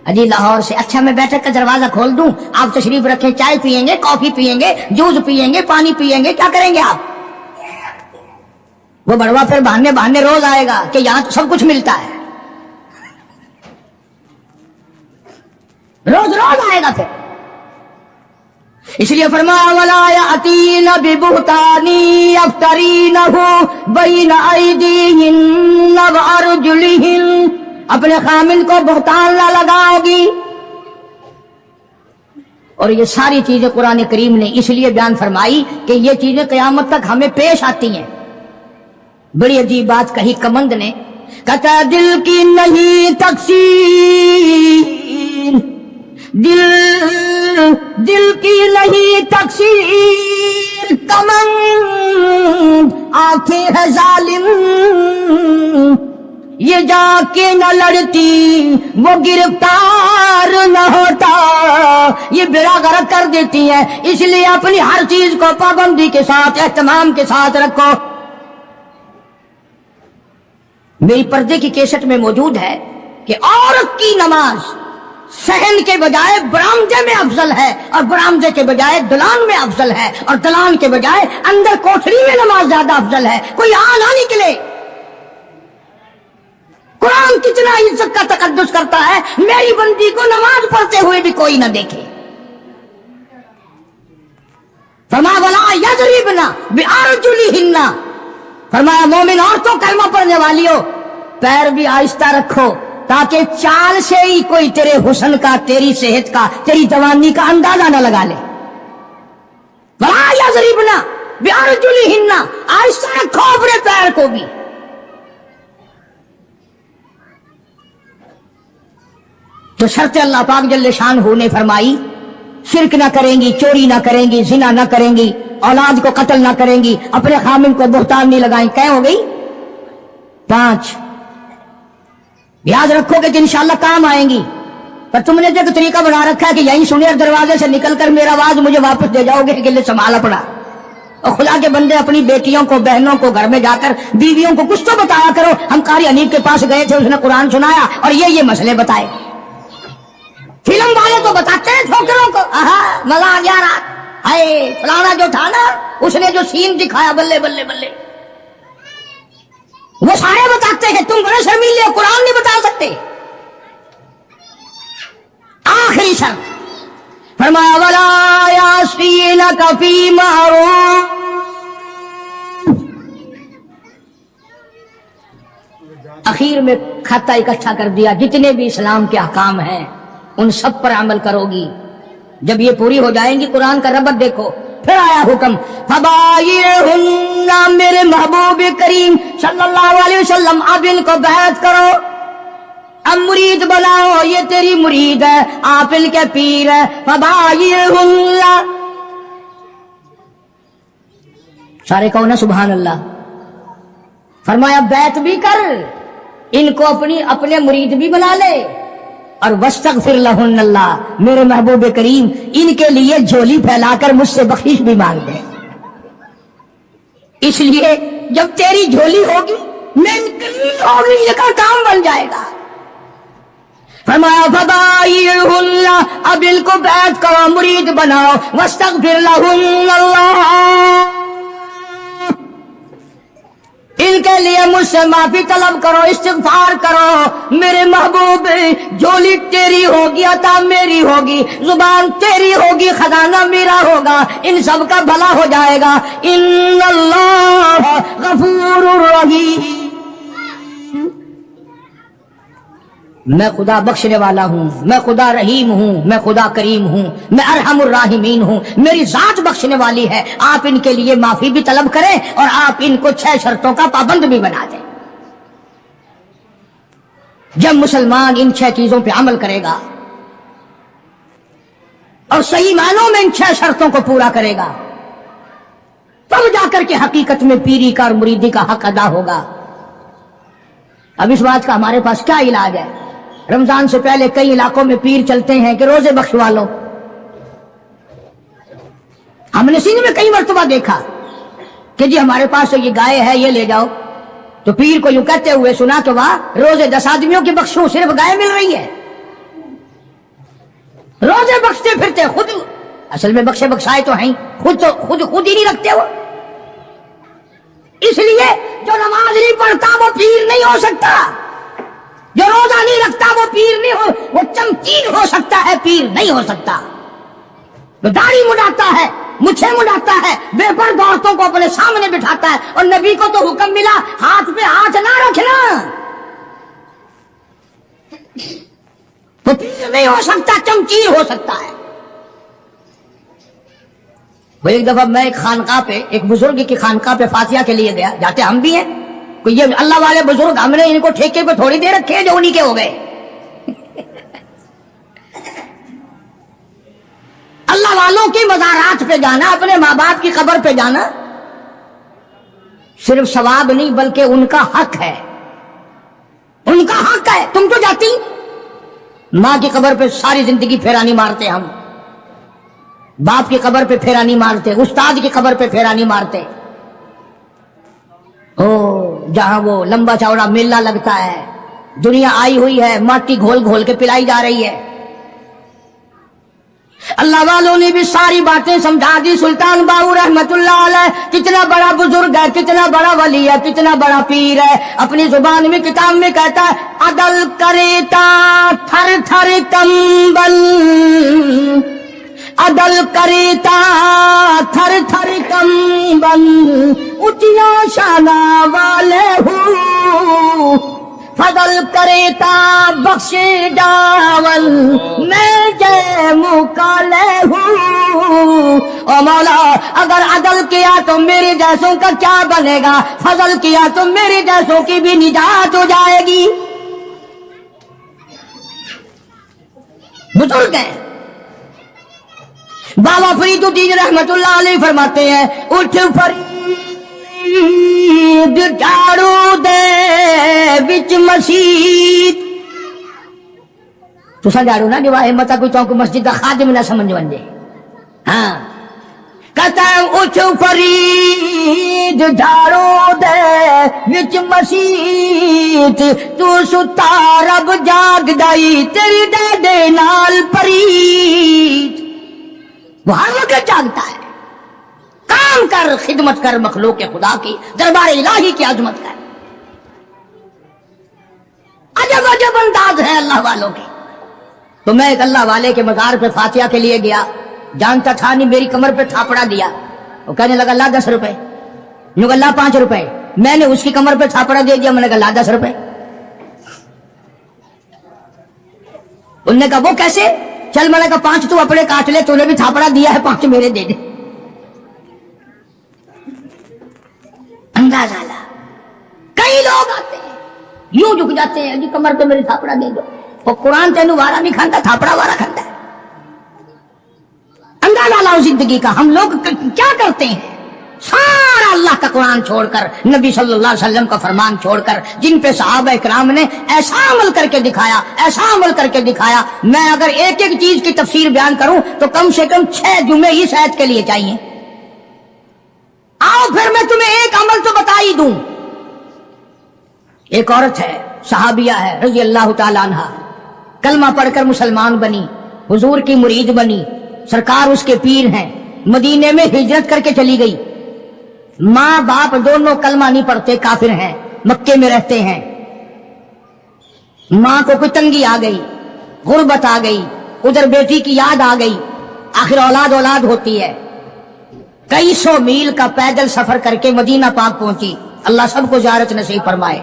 अजी लाहौर से, अच्छा मैं बैठक का दरवाजा खोल दूं, आप तशरीफ रखें, चाय पियेंगे, कॉफी पियेंगे, जूस पियेंगे, पानी पियेंगे, क्या करेंगे आप? वो बड़वा फिर बहाने रोज आएगा कि यहां तो सब कुछ मिलता है, रोज आएगा फिर। इसलिए फरमाया वला यातीन बिबुहतानी यफ्तरीनहु बैन अयदीहिन व अर्जुलिहिन, अपने खामिन को बुहतान ना लगाओगी। और ये सारी चीजें कुरान करीम ने इसलिए बयान फरमाई कि ये चीजें क़यामत तक हमें पेश आती हैं। बड़ी अजीब बात कही कमंद ने, कहता दिल की नहीं तकसीर, दिल की नहीं तकसीर कमंद आंखें है जालिम, ये जाके न लड़ती वो गिरफ्तार न होता, ये बेड़ा गर्क कर देती है। इसलिए अपनी हर चीज को पाबंदी के साथ, एहतमाम के साथ रखो। मेरी पर्दे की केसट में मौजूद है कि औरत की नमाज सहन के बजाय बरामदे में अफजल है, और बरामदे के बजाय दलान में अफजल है, और दलान के बजाय अंदर कोठरी में नमाज ज्यादा अफजल है। कोई आ ना निकले। कुरान कितना इज्जत का तकद्दुस करता है, मेरी बंदी को नमाज पढ़ते हुए भी कोई ना देखे। फरमाया वला यज़रिबना बिअरजुलिहिन्ना, फरमाया मोमिन औरतों कलमा पढ़ने वालियों पैर भी आहिस्ता रखो, ताकि चाल से ही कोई तेरे हुस्न का, तेरी सेहत का, तेरी जवानी का अंदाजा न लगा ले। वला यज़रिबना बिअरजुलिहिन्ना, आहिस्ता रखो अपने पैर को भी। तो शर्त अल्लाह पाक जल्ले शान ने फरमाई, शिरक ना करेंगी, चोरी ना करेंगी, जिना ना करेंगी, औलाद को कत्ल ना करेंगी, अपने खामिन को बुहतान नहीं लगाएं। क्या हो गई? 5। याद रखोगे कि इंशाल्लाह काम आएंगी। पर तुमने जो तरीका बना रखा है कि यहीं सुने और दरवाजे से निकलकर मेरा आवाज मुझे वापस दे जाओगे, के लिए संभालना पड़ा। और खुदा के बंदे अपनी बेटियों को, बहनों को घर में जाकर, बीवियों को कुछ तो बताया करो। हम कारी हनीफ के पास गए थे, उसने कुरान सुनाया और ये मसले बताए। फिल्म वाले तो बताते हैं छोकरों को, मजा आ गया रात, हाय फलाना जो था ना, उसने जो सीन दिखाया, बल्ले बल्ले बल्ले। وہ سارے بتاتے ہیں، تم بڑے شرمیلے ہو، قرآن نہیں بتا سکتے. آخری شرط فرمایا وَلَا يَعْصِينَكَ فِي مَعْرُوفٍ. اخیر میں کھاتا اکٹھا کر دیا، جتنے بھی اسلام کے احکام ہیں ان سب پر عمل کرو گی. جب یہ پوری ہو جائیں گی، قرآن کا ربط دیکھو. پھر آیا حکم فبايعهن، میرے محبوب کریم صلی اللہ علیہ وسلم اب ان کو بیعت کرو، اب مرید بناؤ، یہ تیری مرید ہے، آپ ان کے پیر ہے. فبايعهن، سارے کہو نا سبحان اللہ. فرمایا بیعت بھی کر، ان کو اپنے مرید بھی بنا لے، اور واستغفر لہن اللہ، میرے محبوب کریم ان کے لیے جھولی پھیلا کر مجھ سے بخشش بھی مانگ دے. اس لیے جب تیری جھولی ہوگی میں ہوگی، یہ کا کام بن جائے گا. فرمایا فبايعهن، اب ان کو بیعت کرو، مرید بناؤ. واستغفر لہن اللہ، ان کے لیے مجھ سے معافی طلب کرو، استغفار کرو. میرے محبوب جھولی تیری ہوگی، عطا میری ہوگی، زبان تیری ہوگی، خزانہ میرا ہوگا، ان سب کا بھلا ہو جائے گا. ان اللہ غفور رحیم، میں خدا بخشنے والا ہوں، میں خدا رحیم ہوں، میں خدا کریم ہوں، میں ارحم الراحمین ہوں. میری ذات بخشنے والی ہے. آپ ان کے لیے معافی بھی طلب کریں اور آپ ان کو 6 شرطوں کا پابند بھی بنا دیں. جب مسلمان ان 6 چیزوں پہ عمل کرے گا اور صحیح معنوں میں ان 6 شرطوں کو پورا کرے گا، تب جا کر کے حقیقت میں پیری کا اور مریدی کا حق ادا ہوگا. اب اس بات کا ہمارے پاس کیا علاج ہے؟ رمضان سے پہلے کئی علاقوں میں پیر چلتے ہیں کہ روزے بخشوا لو. ہم نے سندھ میں کئی مرتبہ دیکھا کہ جی ہمارے پاس یہ گائے ہے، یہ لے جاؤ. تو پیر کو یوں کہتے ہوئے سنا کہ واہ، روزے 10 آدمیوں کی بخشوں، صرف گائے مل رہی ہے. روزے بخشتے پھرتے خود، اصل میں بخشے بخشائے تو ہیں، خود ہی نہیں رکھتے ہو. اس لیے جو نماز نہیں پڑھتا وہ پیر نہیں ہو سکتا، جو روزہ نہیں رکھتا وہ پیر نہیں ہو، وہ چمچین ہو سکتا ہے، پیر نہیں ہو سکتا. جو داڑھی مڈاتا ہے، مچھے مڈاتا ہے، بے پرد عورتوں کو اپنے سامنے بٹھاتا ہے، اور نبی کو تو حکم ملا ہاتھ پہ ہاتھ نہ رکھنا، وہ پیر نہیں ہو سکتا، چمچین ہو سکتا ہے. وہ ایک دفعہ میں ایک خانقاہ پہ، ایک بزرگ کی خانقاہ پہ فاتحہ کے لیے گیا، جاتے ہم بھی ہیں. کوئی یہ اللہ والے بزرگ ہم نے ان کو ٹھیکے پہ تھوڑی دے رکھے ہیں جو انہی کے ہو گئے. اللہ والوں کی مزارات پہ جانا، اپنے ماں باپ کی قبر پہ جانا صرف ثواب نہیں بلکہ ان کا حق ہے، ان کا حق ہے. تم تو جاتی ماں کی قبر پہ ساری زندگی پھیرا نہیں مارتے، ہم باپ کی قبر پہ پھیرا نہیں مارتے، استاد کی قبر پہ پھیرا نہیں مارتے. جہاں وہ لمبا چوڑا میلہ لگتا ہے، دنیا آئی ہوئی ہے، ماٹی گھول گھول کے پلائی جا رہی ہے. اللہ والوں نے بھی ساری باتیں سمجھا دی. سلطان باہو رحمت اللہ علیہ کتنا بڑا بزرگ ہے، کتنا بڑا ولی ہے، کتنا بڑا پیر ہے. اپنی زبان میں کتاب میں کہتا ہے عدل کریتا تھر تھر کمبل، عدل کریتا تھر تھر کمبل، اچیا شانہ والے ہوں، فضل کریتا بخش جاول، میں جے مکالے ہوں. او مولا اگر عدل کیا تو میرے جیسوں کا کیا بنے گا، فضل کیا تو میرے جیسوں کی بھی نجات ہو جائے گی. بزرگ ہیں. بابا فرید الدین رحمت اللہ علیہ فرماتے ہیں اٹھ فرید جھاڑو دے وچ مسجد. تو جھاڑو نہ دیوا ہمت کوئی تو مسجد کا خادم نہ سمجھ ونجے. ہاں کہتا ہے اٹھ فرید جھاڑو دے وچ مسجد، تو ستا رب جاگ دائی تیری ڈاڈے نال پرید. وہ ہر وقت جاگتا ہے. کام کر، خدمت کر مخلوق خدا کی، دربار الہی کی عظمت کر. अजब अंदाज है अल्लाह वालों के। तो मैं एक अल्लाह वाले के मजार पे फातिहा के लिए गया, जानता था नहीं, मेरी कमर पे थापड़ा दिया। वो कहने लगा ला 10 रुपए, यूं ला 5 रुपए। मैंने उसकी कमर पे थापड़ा दे दिया, मैंने कहा ला 10 रुपए। उनने कहा वो कैसे? चल, मैंने कहा 5 तू अपने काट ले, तूने भी थापड़ा दिया है, 5 मेरे दे दे। अंदाजा ला। कई लोग आते हैं यूं झुक जाते हैं, जी कमर पे मेरी थापड़ा दे दो। और कुरान तेनू वारा नहीं खांदा, थापड़ा वारा खांदा है। अंदाजा लाओ जिंदगी का। हम लोग क्या करते हैं? सारा अल्लाह का कुरान छोड़कर, नबी सल्लल्लाहु अलैहि वसल्लम का फरमान छोड़कर, जिन पे सहाबा इकराम ने ऐसा अमल करके दिखाया, ऐसा अमल करके दिखाया। मैं अगर एक एक चीज की तफसीर बयान करूं तो कम से कम 6 जुमे इस आयत के लिए चाहिए। आओ फिर मैं तुम्हें एक अमल तो बता ही दूं। एक औरत है, सहाबिया है, रजी अल्लाह ताला अन्हा, कलमा पढ़कर मुसलमान बनी, हुजूर की मुरीद बनी, सरकार उसके पीर हैं, मदीने में हिजरत करके चली गई। माँ बाप दोनों कलमा नहीं पढ़ते, काफिर हैं, मक्के में रहते हैं। माँ को कोई तंगी आ गई, गुर्बत आ गई, उधर बेटी की याद आ गई, आखिर औलाद होती है। कई 100 मील का पैदल सफर करके मदीना पाक पहुंची। अल्लाह सबको ज़ियारत नसीब फरमाए।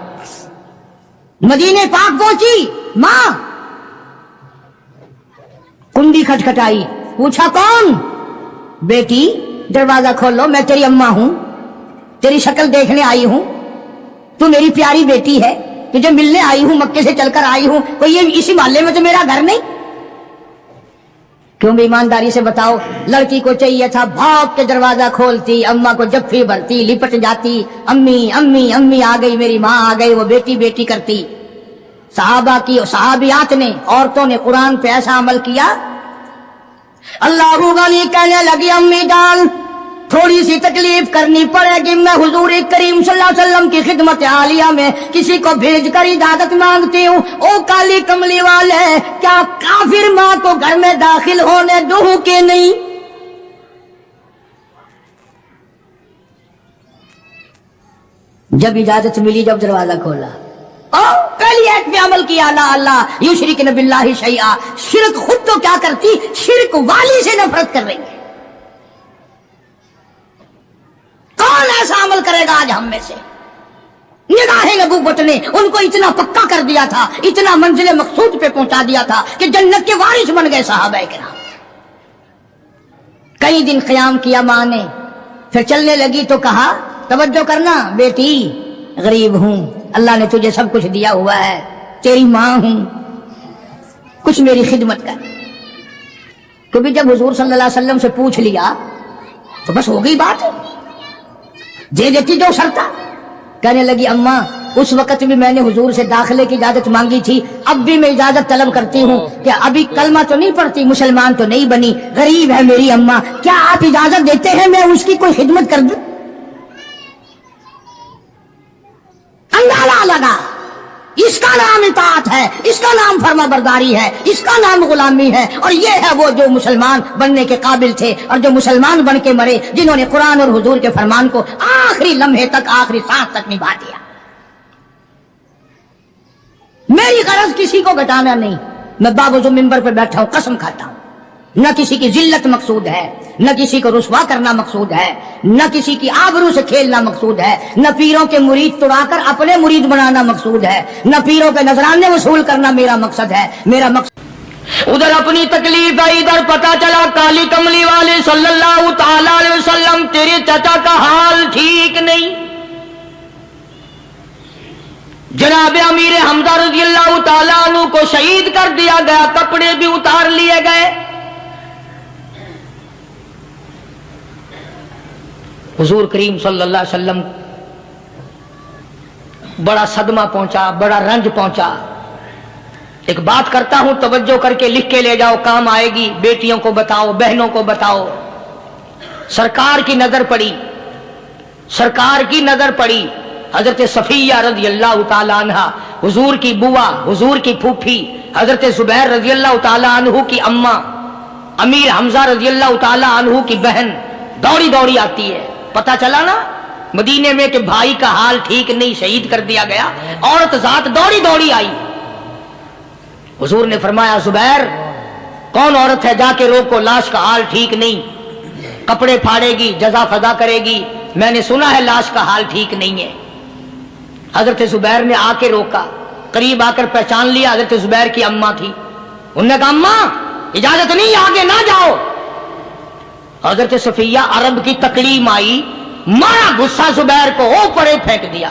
मदीने पाक पहुंची, मां कुंडी खटखटाई, पूछा कौन? बेटी दरवाजा खोलो, मैं तेरी अम्मा हूं, तेरी शक्ल देखने आई हूं, तू मेरी प्यारी बेटी है, तुझे मिलने आई हूं, मक्के से चलकर आई हूं। कोई ये इसी मोहल्ले में तो मेरा घर नहीं? क्यों भी ईमानदारी से बताओ। लड़की को चाहिए था, भाग के दरवाजा खोलती, अम्मा को जफ्फी भरती, लिपट जाती, अम्मी अम्मी अम्मी आ गई, मेरी माँ आ गई, वो बेटी बेटी करती। सहाबियात ने, औरतों ने कुरान पे ऐसा अमल किया। अल्लाह गनी कहने लगी, अम्मी जान थोड़ी सी तकलीफ करनी पड़ेगी, मैं हुजूर करीम सल्लल्लाहु अलैहि वसल्लम की खिदमत आलिया में किसी को भेजकर इजाजत मांगती हूँ। ओ काली कमली वाले, क्या काफिर माँ को घर में दाखिल होने दूं कि नहीं? जब इजाजत मिली, जब दरवाजा खोला, पहली आयत पे अमल किया, अल्लाह युशरिकन बिल्लाहि शैआ। शिरक खुद तो क्या करती, शिरक वाली से नफरत कर रही है। कौन ऐसा अमल करेगा आज हम में से? निगाहे नबूवत ने उनको इतना पक्का कर दिया था, इतना मंजिल मकसूद पे पहुंचा दिया था कि जन्नत के वारिस बन गए साहबा किराम। कई दिन क़याम किया मां ने, फिर चलने लगी तो कहा, तवज्जो करना बेटी, गरीब हूं, अल्लाह ने तुझे सब कुछ दिया हुआ है, तेरी मां हूं, कुछ मेरी खिदमत कर। क्योंकि जब हुजूर सल्लल्लाहु अलैहि वसल्लम से पूछ लिया तो बस हो गई बात, दे देती जो शर्ता। कहने लगी, अम्मा उस वक्त भी मैंने हुजूर से दाखिले की इजाजत मांगी थी, अब भी मैं इजाजत तलब करती हूँ कि अभी कलमा तो नहीं पढ़ती, मुसलमान तो नहीं बनी, गरीब है मेरी अम्मा, क्या आप इजाजत देते हैं मैं उसकी कोई खिदमत कर दूं? अंदाजा लगा, इसका नाम इताअत है, इसका नाम फर्माबरदारी है, इसका नाम गुलामी है। और ये है वो जो मुसलमान बनने के काबिल थे और जो मुसलमान बन के मरे, जिन्होंने कुरान और हुजूर के फरमान को आखिरी लम्हे तक, आखिरी सांस तक निभा दिया। मेरी गरज किसी को घटाना नहीं, मैं बावजूद मिंबर पर बैठा हूं, कसम खाता हूं, न किसी की जिल्लत मकसूद है, न किसी को रुसवा करना मकसूद है, न किसी की आबरू से खेलना मकसूद है, न पीरों के मुरीद तुड़ाकर अपने मुरीद बनाना मकसूद है, न पीरों के नजराने वसूल करना मेरा मकसद है। मेरा मकसद उधर अपनी तकलीफ है, इधर पता चला काली कमली वाले सल्लल्लाहु ताला अलैहि वसल्लम, तेरे चाचा का हाल ठीक नहीं। जनाब अमीर हमजा रज़ियल्लाहु ताला अन्हु को शहीद कर दिया गया, कपड़े भी उतार लिए गए। हुजूर करीम सल्लल्लाहु अलैहि वसल्लम बड़ा सदमा पहुंचा, बड़ा रंज पहुंचा। एक बात करता हूं, तवज्जो करके लिख के ले जाओ, काम आएगी। बेटियों को बताओ, बहनों को बताओ। सरकार की नजर पड़ी, सरकार की नजर पड़ी। हजरत सफिया रज़ियल्लाहु ताला अन्हा, हुजूर की बुआ, हुजूर की फूफी, हजरत जुबैर रज़ियल्लाहु ताला अन्हु की अम्मा, अमीर हमजा रज़ियल्लाहु ताला अन्हु की बहन दौड़ी दौड़ी आती है। पता चला ना मदीने में कि भाई का हाल ठीक नहीं, शहीद कर दिया गया। औरत जात दौड़ी दौड़ी आई, हुजूर ने फरमाया जुबैर कौन औरत है, जाके रोको, लाश का हाल ठीक नहीं, कपड़े फाड़ेगी, जजा फजा करेगी, मैंने सुना है लाश का हाल ठीक नहीं है। हजरत जुबैर ने आके रोका, करीब आकर पहचान लिया हजरत जुबैर की अम्मा थी। उन्होंने कहा अम्मा इजाजत नहीं, आगे ना जाओ। हजरत सफिया अरब की तकलीम आई, मारा गुस्सा जुबैर को, ओ परे फेंक दिया।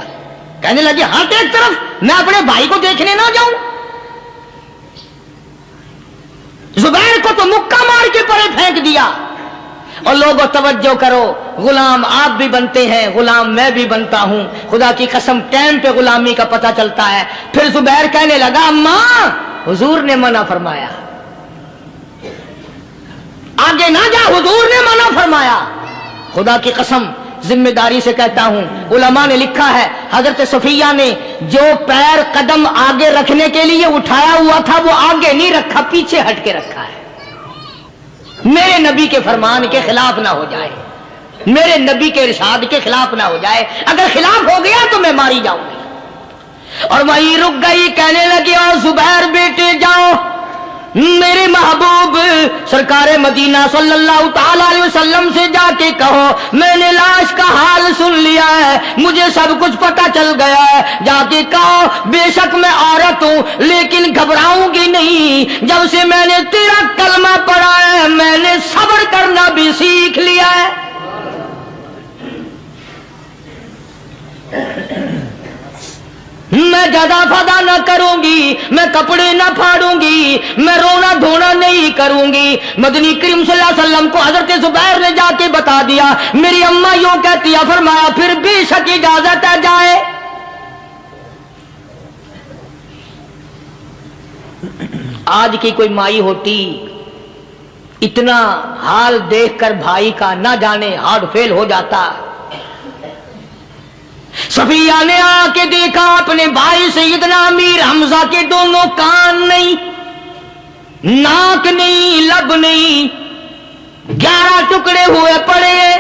कहने लगी हट एक तरफ, मैं अपने भाई को देखने ना जाऊं। जुबैर को तो मुक्का मार के परे फेंक दिया। और लोगों तवज्जो करो, गुलाम आप भी बनते हैं, गुलाम मैं भी बनता हूं, खुदा की कसम टाइम पे गुलामी का पता चलता है। फिर जुबैर कहने लगा अम्मा हुजूर ने मना फरमाया, आगे ना जा, हुजूर ने मना फरमाया। खुदा की कसम जिम्मेदारी से कहता हूं, उलमा ने लिखा है हजरत सफिया ने जो पैर कदम आगे रखने के लिए उठाया हुआ था वो आगे नहीं रखा, पीछे हट के रखा है। मेरे नबी के फरमान के खिलाफ ना हो जाए, मेरे नबी के इरशाद के खिलाफ ना हो जाए, अगर खिलाफ हो गया तो मैं मारी जाऊंगी। और वहीं रुक गई, कहने लगी और जुबैर बेटे जाओ, मेरे महबूब सरकार मदीना सल्लल्लाहु ताला अलैहि वसल्लम से जाके कहो मैंने लाश का हाल सुन लिया है, मुझे सब कुछ पता चल गया है। जाके कहो बेशक मैं औरत हूं लेकिन घबराऊंगी नहीं, जब से मैंने तेरा कलमा पढ़ा है मैंने सब्र करना भी सीख लिया है। मैं जदा फदा न करूंगी, मैं कपड़े न फाड़ूंगी, मैं रोना धोना नहीं करूंगी। मदनी करीम सल्लल्लाहु अलैहि वसल्लम को हजरत जुबैर ने जाके बता दिया, मेरी अम्मा यूं कहती है, फरमाया फिर बेशक इजाजत है जाए। आज की कोई माई होती इतना हाल देखकर भाई का ना जाने हार्ट फेल हो जाता। सफिया ने आके देखा अपने भाई सैयदना अमीर हमजा के दोनों कान नहीं, नाक नहीं, लब नहीं, 11 टुकड़े हुए पड़े,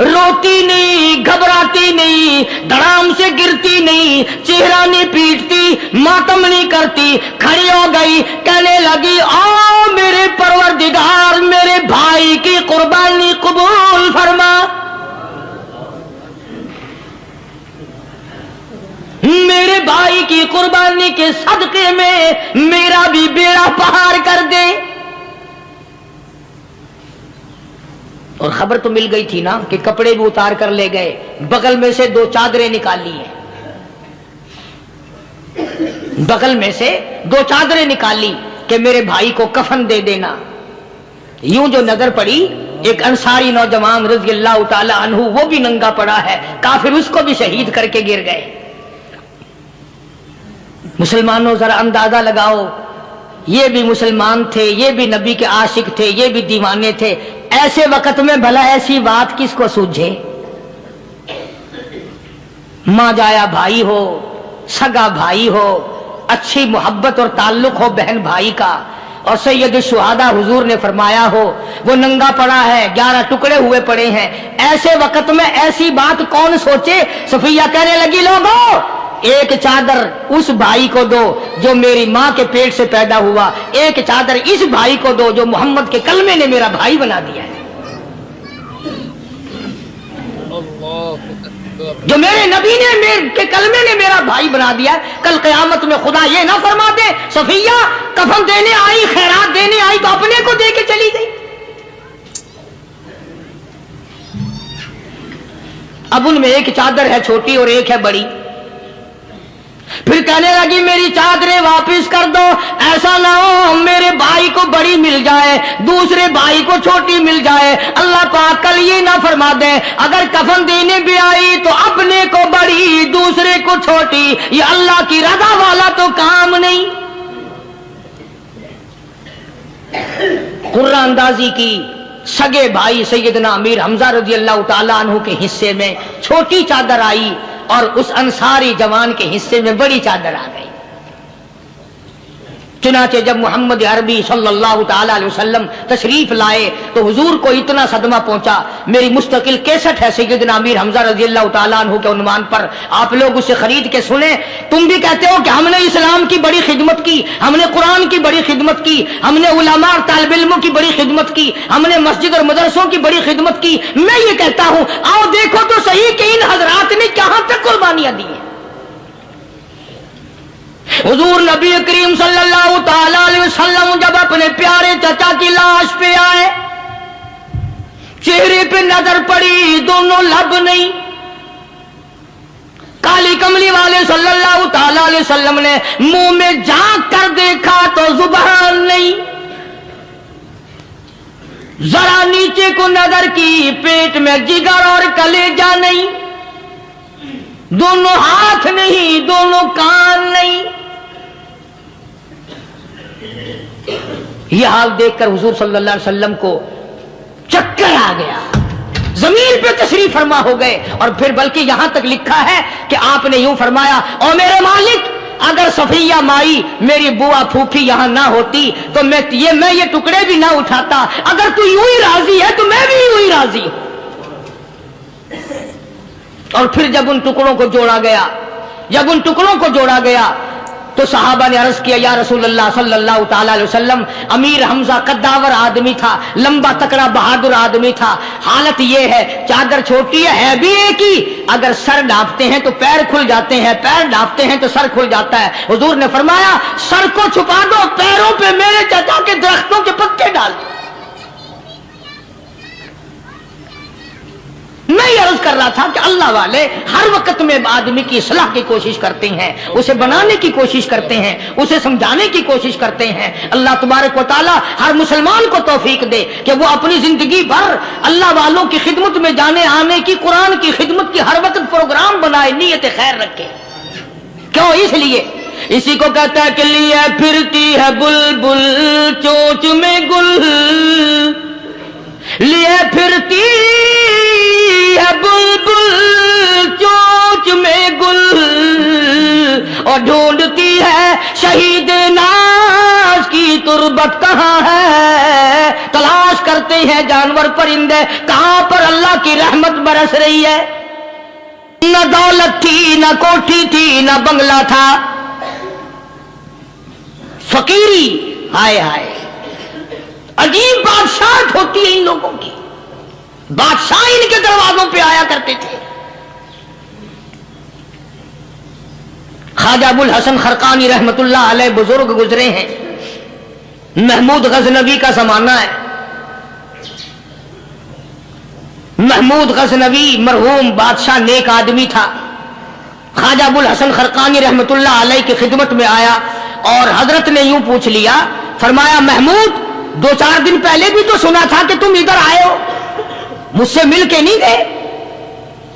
रोती नहीं, घबराती नहीं, धड़ाम से गिरती नहीं, चेहरा नहीं पीटती, मातम नहीं करती, खड़ी हो गई, कहने लगी आओ मेरे परवरदिगार मेरे भाई की कुर्बानी कबूल फरमा, मेरे भाई की कुर्बानी के सदके में मेरा भी बेड़ा पार कर दे। और खबर तो मिल गई थी ना कि कपड़े भी उतार कर ले गए, बगल में से 2 चादरें निकाली हैं, बगल में से 2 चादरें निकाली कि मेरे भाई को कफन दे देना। यूं जो नजर पड़ी एक अंसारी नौजवान रज़ी अल्लाह ताला अन्हु, वो भी नंगा पड़ा है, काफिर उसको भी शहीद करके गिर गए। मुसलमानों जरा अंदाजा लगाओ, ये भी मुसलमान थे, ये भी नबी के आशिक थे, ये भी दीवाने थे, ऐसे वक्त में भला ऐसी बात किसको सूझे। मां जाया भाई हो, सगा भाई हो, अच्छी मोहब्बत और ताल्लुक हो बहन भाई का, और सैयद शुहादा हुजूर ने फरमाया हो वो नंगा पड़ा है, 11 टुकड़े हुए पड़े हैं, ऐसे वक्त में ऐसी बात कौन सोचे। सफिया कहने लगी लोगों एक चादर उस भाई को दो जो मेरी मां के पेट से पैदा हुआ, एक चादर इस भाई को दो जो मोहम्मद के कलमे ने मेरा भाई बना दिया है, जो मेरे नबी ने मेरे के कलमे ने मेरा भाई बना दिया। कल क़यामत में खुदा ये ना फरमा दे सफिया कफन देने आई, खैरात देने आई तो अपने को दे के चली गई। अब उनमें एक चादर है छोटी और एक है बड़ी। फिर कहने लगी मेरी चादरें वापस कर दो, ऐसा ना हो मेरे भाई को बड़ी मिल जाए दूसरे भाई को छोटी मिल जाए, अल्लाह पाक कल ये ना फरमा दे अगर कफन देने भी आई तो अपने को बड़ी दूसरे को छोटी, ये अल्लाह की रजा वाला तो काम नहीं। कुर्रा अंदाजी की सगे भाई सैयदना अमीर हमजा रज़ी अल्लाह ताला अन्हु के हिस्से में छोटी चादर आई और उस अंसारी जवान के हिस्से में बड़ी चादर आ गई। चुनाचे जब मोहम्मद अरबी सल्लल्लाहु ताला अलैहि वसल्लम तशरीफ लाए तो हुजूर को इतना सदमा पहुंचा। मेरी मुस्तकिल कैसेट है सैयदना अमीर हमजा रज़ियल्लाहु ताला अन्हु के उन्वान पर, आप लोग उसे खरीद के सुने। तुम भी कहते हो कि हमने इस्लाम की बड़ी खिदमत की, हमने कुरान की बड़ी खिदमत की, हमने उलमा और तालिब इल्मों की बड़ी खिदमत की, हमने मस्जिद और मदरसों की बड़ी खिदमत की। मैं ये कहता हूं आओ देखो तो सही कि इन हजरात ने कहां तक कुर्बानियां दी हैं। हुजूर नबी करीम सल्लल्लाहु ताला अलैहि वसल्लम जब अपने प्यारे चचा की लाश पे आए, चेहरे पे नजर पड़ी, दोनों लब नहीं। काली कमली वाले सल्लल्लाहु ताला अलैहि वसल्लम ने मुंह में झांक कर देखा तो जुबान नहीं। जरा नीचे को नजर की, पेट में जिगर और कलेजा नहीं, दोनों हाथ नहीं, दोनों कान नहीं। यह हाल देखकर हुजूर सल्लल्लाहु अलैहि वसल्लम को चक्कर आ गया, जमीन पे तशरीफ फरमा हो गए। और फिर बल्कि यहां तक लिखा है कि आपने यूं फरमाया, ओ मेरे मालिक, अगर सफिया माई मेरी बुआ फूफी यहां ना होती तो मैं ये टुकड़े भी ना उठाता। अगर तू यूं ही राजी है तो मैं भी यूं ही राजी हूं। और फिर जब उन टुकड़ों को जोड़ा गया तो सहाबा ने अर्ज किया, या रसूलल्लाह सल्लल्लाहु ताला अलैहि वसल्लम, अमीर हमजा कद्दावर आदमी था, लंबा तकड़ा बहादुर आदमी था। हालत ये है, चादर छोटी है भी एक ही, अगर सर ढांपते हैं तो पैर खुल जाते हैं, पैर ढांपते हैं तो सर खुल जाता है। हुजूर ने फरमाया, सर को छुपा दो, पैरों पे मेरे चाचा के दरख्तों के पत्ते डाल दो। मैं ये अर्ज कर रहा था कि अल्लाह वाले हर वक्त में आदमी की इस्लाह की कोशिश करते हैं, उसे बनाने की कोशिश करते हैं, उसे समझाने की कोशिश करते हैं। अल्लाह तबारक व तआला हर मुसलमान को तौफीक दे कि वो अपनी जिंदगी भर अल्लाह वालों की खिदमत में जाने आने की, कुरान की खिदमत की हर वक्त प्रोग्राम बनाए, नीयत खैर रखे। क्यों? इसलिए, इसी को कहता है कि लिए फिरती है बुलबुल चोंच में गुल, लिए फिरती है बुलबुल चोंच में गुल, और ढूंढती है शहीद नाज की तुरबत कहाँ है। तलाश करते हैं जानवर परिंदे कहां पर अल्लाह की रहमत बरस रही है। न दौलत थी, न कोठी थी, न बंगला था, फकीरी। हाय हाय, अजीब बादशाह होती है इन लोगों की। बादशाह इनके दरवाजों पे आया करते थे। ख्वाजा अबुल हसन खरकानी रहमतुल्लाह अलैह बुजुर्ग गुजरे हैं। महमूद गजनवी का जमाना है। महमूद गजनवी मरहूम बादशाह नेक आदमी था। ख्वाजा अबुल हसन खरकानी रहमतुल्लाह अलैह की खिदमत में आया और हजरत ने यूं पूछ लिया, फरमाया, महमूद, 2-4 दिन पहले भी तो सुना था कि तुम इधर आए हो, मुझसे मिल के नहीं गए?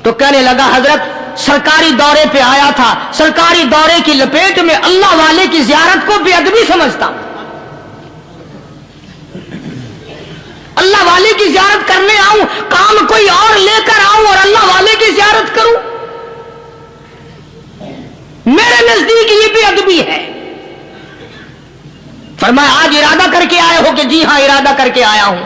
तो कहने लगा, हजरत, सरकारी दौरे पे आया था, सरकारी दौरे की लपेट में अल्लाह वाले की जियारत को बेअदबी समझता हूं। अल्लाह वाले की जियारत करने आऊं, काम कोई और लेकर आऊं और अल्लाह वाले की जियारत करूं, मेरे नजदीक ये बेअदबी है। फरमाया, आज इरादा करके आए हो? कि जी हां, इरादा करके आया हूं।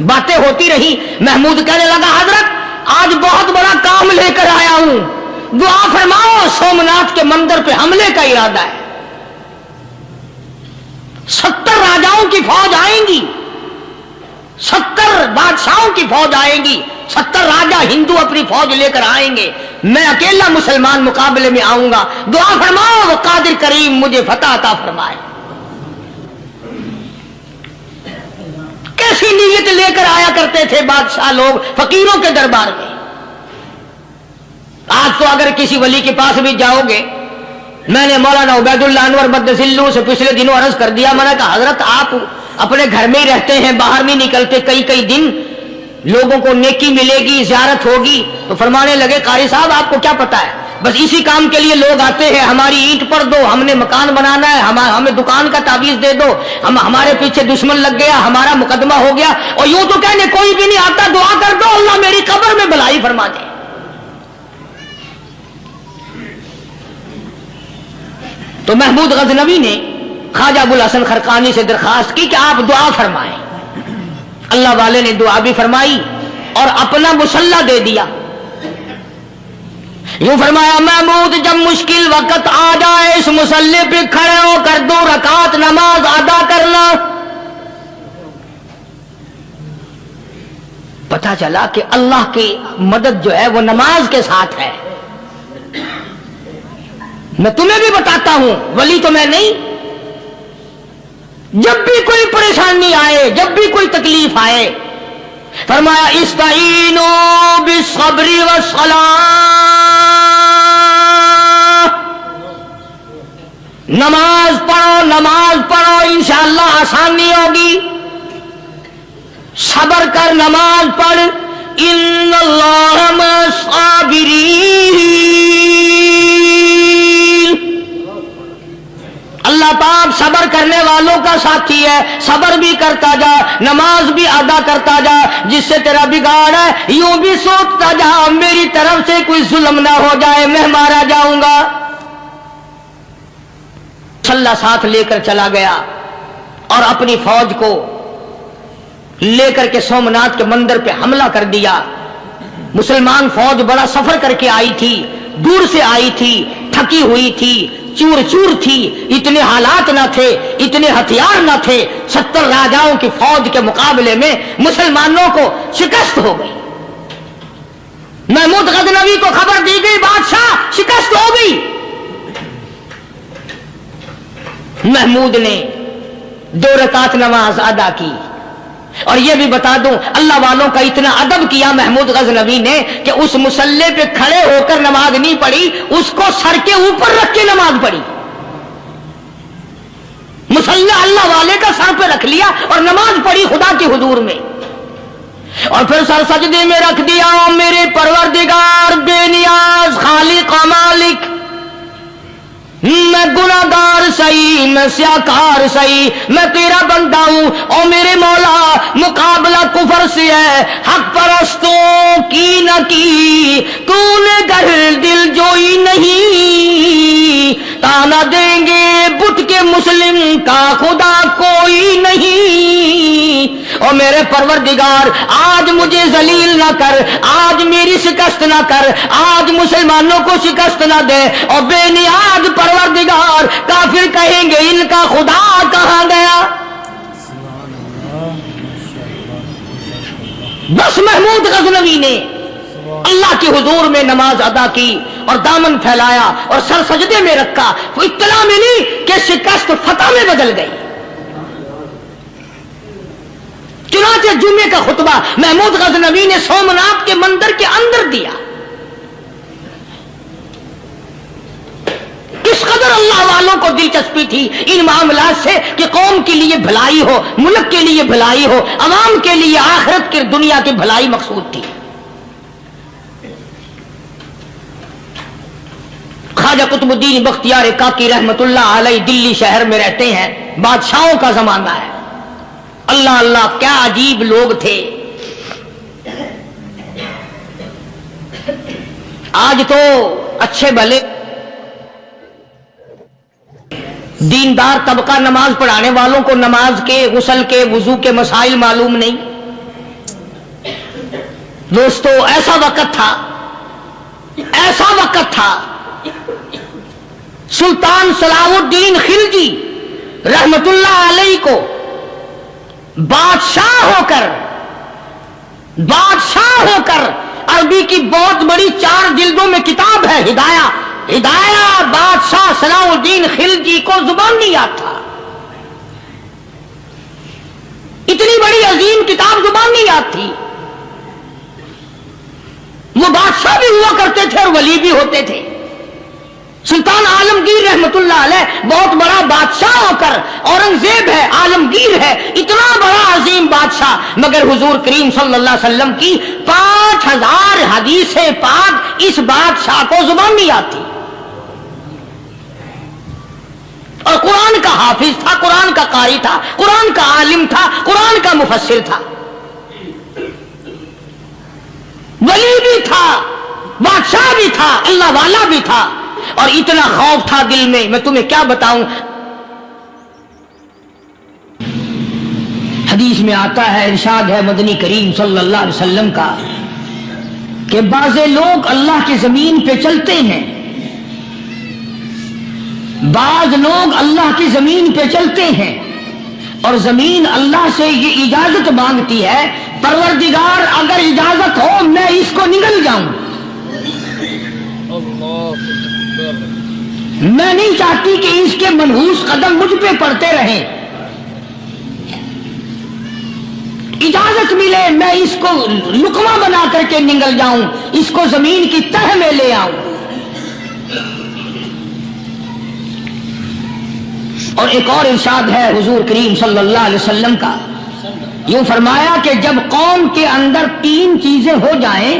बातें होती रही। महमूद कहने लगा, हजरत, आज बहुत बड़ा काम लेकर आया हूं, दुआ फरमाओ। सोमनाथ के मंदिर पे हमले का इरादा है। 70 राजाओं की फौज आएंगी, 70 बादशाहों की फौज आएंगी, 70 राजा हिंदू अपनी फौज लेकर आएंगे। मैं अकेला मुसलमान मुकाबले में आऊंगा। दुआ फरमाओ, वो कादिर करीम मुझे फतह अता फरमाए। कैसी नीयत लेकर आया करते थे बादशाह लोग फकीरों के दरबार में। आज तो अगर किसी वली के पास भी जाओगे, मैंने मौलाना उबैदुल्लाह अनवर मद्दसिल्लू से पिछले दिनों अर्ज कर दिया, मैंने कहा, हजरत, आप अपने घर में ही रहते हैं, बाहर नहीं निकलते, कई कई दिन लोगों को नेकी मिलेगी, ज़ियारत होगी। तो फरमाने लगे, कारी साहब, आपको क्या पता है, बस इसी काम के लिए लोग आते हैं। हमारी ईंट पर दो, हमने मकान बनाना है, हमें दुकान का ताबीज दे दो, हमारे पीछे दुश्मन लग गया, हमारा मुकदमा हो गया। और यूं तो कहने कोई भी नहीं आता, दुआ कर दो अल्लाह मेरी कब्र में भलाई फरमा दे। तो महमूद गजनवी ने ख्वाजा अबुल हसन खरकानी से दरखास्त की कि आप दुआ फरमाएं। अल्लाह वाले ने दुआ भी फरमाई और अपना मुसल्ला दे दिया। यूं फरमाया, महमूद जब मुश्किल वक्त आ जाए इस मुसल्ले पे खड़े होकर 2 रकात नमाज अदा करना। पता चला कि अल्लाह की मदद जो है वो नमाज के साथ है। मैं तुम्हें भी बताता हूं, वली तो मैं नहीं। जब भी कोई परेशानी आए, जब भी कोई तकलीफ आए, फरमाया इस्ताईनो बिस्सब्री वस्सलाह, नमाज पढ़ो इंशाअल्लाह आसानी होगी। सब्र कर, नमाज पढ़। इन्नल्लाह मस्साबिरीन, अल्लाह पाक सब्र करने वालों का साथी है। सब्र भी करता जा, नमाज भी अदा करता जा। जिससे तेरा बिगाड़ है यूं भी सोचता जा मेरी तरफ से कोई जुल्म ना हो जाए, मैं मारा जाऊंगा। सल्ला साथ लेकर चला गया और अपनी फौज को लेकर के सोमनाथ के मंदिर पे हमला कर दिया। मुसलमान फौज बड़ा सफर करके आई थी, दूर से आई थी, थकी हुई थी, चूर चूर थी। इतने हालात ना थे, इतने हथियार ना थे। 70 राजाओं की फौज के मुकाबले में मुसलमानों को शिकस्त हो गई। महमूद गजनवी को खबर दी गई, बादशाह शिकस्त हो गई। महमूद ने 2 रकात नमाज अदा की। और यह भी बता दूं, अल्लाह वालों का इतना अदब किया महमूद गजनवी ने कि उस मुसल्ले पे खड़े होकर नमाज नहीं पढ़ी, उसको सर के ऊपर रख के नमाज पढ़ी। मुसल्ला अल्लाह वाले का सर पे रख लिया और नमाज पढ़ी खुदा के हुजूर में। और फिर सर सजदे में रख दिया। मेरे परवरदिगार बेनियाज खालिक मालिक, मैं गुनाहगार सही, मैं स्याकार सही, मैं तेरा बंदा हूं। और मेरे मौला मुकाबला कुफर से है, हक परस्तों की न की तूने घर दिल जोई नहीं। ताना देंगे बुत के मुस्लिम का खुदा कोई नहीं। और मेरे परवरदिगार आज मुझे जलील ना कर, आज मेरी शिकस्त ना कर, आज मुसलमानों को शिकस्त ना दे। और बेनियाज परवरदिगार काफिर कहेंगे इनका खुदा कहां गया। बस महमूद गजनवी ने अल्लाह के हुजूर में नमाज अदा की और दामन फैलाया और सर सजदे में रखा। वो इत्तला मिली कि शिकस्त फतह में बदल गई। चुनांचे जुमे का खुतबा महमूद गजनवी ने सोमनाथ के मंदिर के अंदर दिया। इस कदर अल्लाह वालों को दिलचस्पी थी इन मामलात से कि कौम के लिए भलाई हो, मुल्क के लिए भलाई हो, अवाम के लिए आखिरत की दुनिया की भलाई मकसूद थी। ख्वाजा कुतुबुद्दीन बख्तियार काकी रहमतुल्लाह अलैह दिल्ली शहर में रहते हैं। बादशाहों का जमाना है। अल्लाह अल्लाह क्या अजीब लोग थे। आज तो अच्छे भले दीनदार तबका नमाज पढ़ाने वालों को नमाज के, गुस्ल के, वुजू के मसाइल मालूम नहीं। दोस्तों ऐसा वक्त था सुल्तान सलाहुद्दीन खिलजी रहमतुल्लाह अलैह को बादशाह होकर अरबी की बहुत बड़ी 4 जिल्दों में किताब है हिदाया बादशाह सलाहुद्दीन खिलजी को जुबान नहीं आता था। इतनी बड़ी अजीम किताब जुबान नहीं आती। वो बादशाह भी हुआ करते थे और वली भी होते थे। सुल्तान आलमगीर रहमतुल्लाह अलैह बहुत बड़ा बादशाह होकर, औरंगजेब है, आलमगीर है, इतना बड़ा अजीम बादशाह, मगर हुजूर करीम सल्लल्लाहु अलैहि वसल्लम की 5000 हदीसें पाक इस बादशाह को जुबान नहीं आती। और कुरान का हाफिज था, कुरान का कारी था, कुरान का आलिम था, कुरान का मुफस्सिर था, वली भी था, बादशाह भी था, अल्लाह वाला भी था। और इतना खौफ था दिल में, मैं तुम्हें क्या बताऊं। میں آتا ہے، ارشاد ہے مدنی کریم صلی اللہ علیہ وسلم کا کہ بعض لوگ اللہ کی زمین پہ چلتے ہیں، بعض لوگ اللہ کی زمین پہ چلتے ہیں اور زمین اللہ سے یہ اجازت مانگتی ہے، پروردگار اگر اجازت ہو میں اس کو نگل جاؤں، اللہ اکبر۔ میں نہیں چاہتی کہ اس کے منحوس قدم مجھ پہ پڑتے رہیں، اجازت ملے میں اس کو لقمہ بنا کر کے نگل جاؤں، اس کو زمین کی تہ میں لے آؤں۔ اور ایک اور ارشاد ہے حضور کریم صلی اللہ علیہ وسلم کا، یوں فرمایا کہ جب قوم کے اندر تین چیزیں ہو جائیں،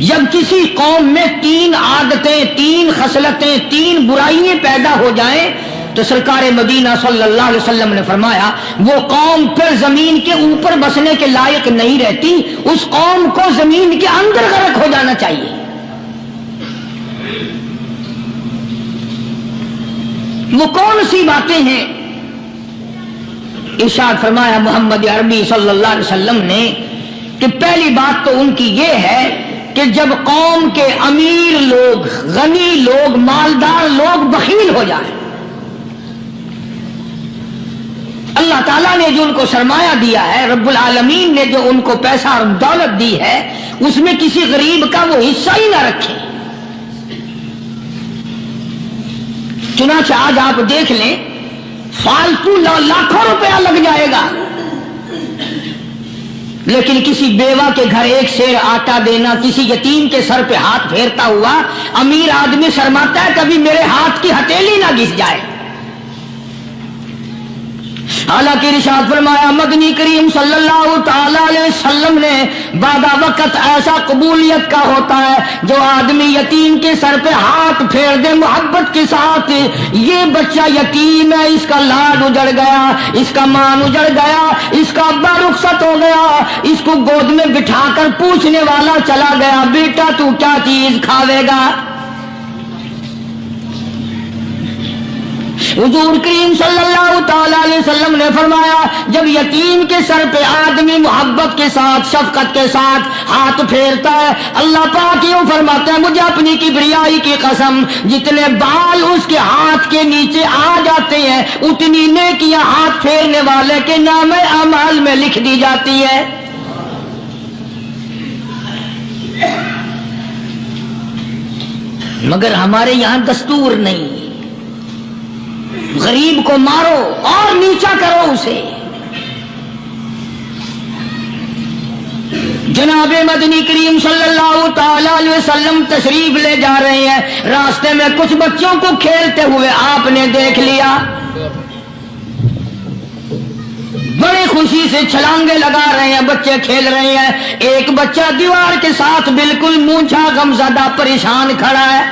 جب کسی قوم میں تین عادتیں، تین خصلتیں، تین برائیاں پیدا ہو جائیں تو سرکار مدینہ صلی اللہ علیہ وسلم نے فرمایا وہ قوم پھر زمین کے اوپر بسنے کے لائق نہیں رہتی، اس قوم کو زمین کے اندر غرق ہو جانا چاہیے۔ وہ کون سی باتیں ہیں؟ ارشاد فرمایا محمد عربی صلی اللہ علیہ وسلم نے کہ پہلی بات تو ان کی یہ ہے کہ جب قوم کے امیر لوگ، غنی لوگ، مالدار لوگ بخیل ہو جائیں، اللہ تعالیٰ نے جو ان کو سرمایہ دیا ہے، رب العالمین نے جو ان کو پیسہ اور دولت دی ہے، اس میں کسی غریب کا وہ حصہ ہی نہ رکھے۔ چنانچہ آج آپ دیکھ لیں فالتو لاکھوں روپیہ لگ جائے گا، لیکن کسی بیوہ کے گھر ایک سیر آٹا دینا، کسی یتیم کے سر پہ ہاتھ پھیرتا ہوا امیر آدمی شرماتا ہے کبھی میرے ہاتھ کی ہتھیلی نہ گھس جائے۔ حالانکہ ارشاد فرمایا مدنی کریم صلی اللہ تعالی علیہ وسلم نے بعد وقت ایسا قبولیت کا ہوتا ہے جو آدمی یتیم کے سر پہ ہاتھ پھیر دے محبت کے ساتھ، یہ بچہ یتیم ہے، اس کا لاڈ اجڑ گیا، اس کا مان اجڑ گیا، اس کا ابا رخصت ہو گیا، اس کو گود میں بٹھا کر پوچھنے والا چلا گیا بیٹا تو کیا چیز کھاوے گا؟ حضور کریم صلی اللہ تعالی علیہ وسلم نے فرمایا جب یتیم کے سر پہ آدمی محبت کے ساتھ، شفقت کے ساتھ ہاتھ پھیرتا ہے، اللہ پاک یوں فرماتا ہے مجھے اپنی کبریائی کی قسم جتنے بال اس کے ہاتھ کے نیچے آ جاتے ہیں اتنی نیکیاں ہاتھ پھیرنے والے کے نام اعمال میں لکھ دی جاتی ہے۔ مگر ہمارے یہاں دستور نہیں، غریب کو مارو اور نیچا کرو اسے۔ جناب مدنی کریم صلی اللہ تعالی علیہ وسلم تشریف لے جا رہے ہیں، راستے میں کچھ بچوں کو کھیلتے ہوئے آپ نے دیکھ لیا، بڑی خوشی سے چھلانگے لگا رہے ہیں، بچے کھیل رہے ہیں، ایک بچہ دیوار کے ساتھ بالکل مونچھا غمزدہ پریشان کھڑا ہے۔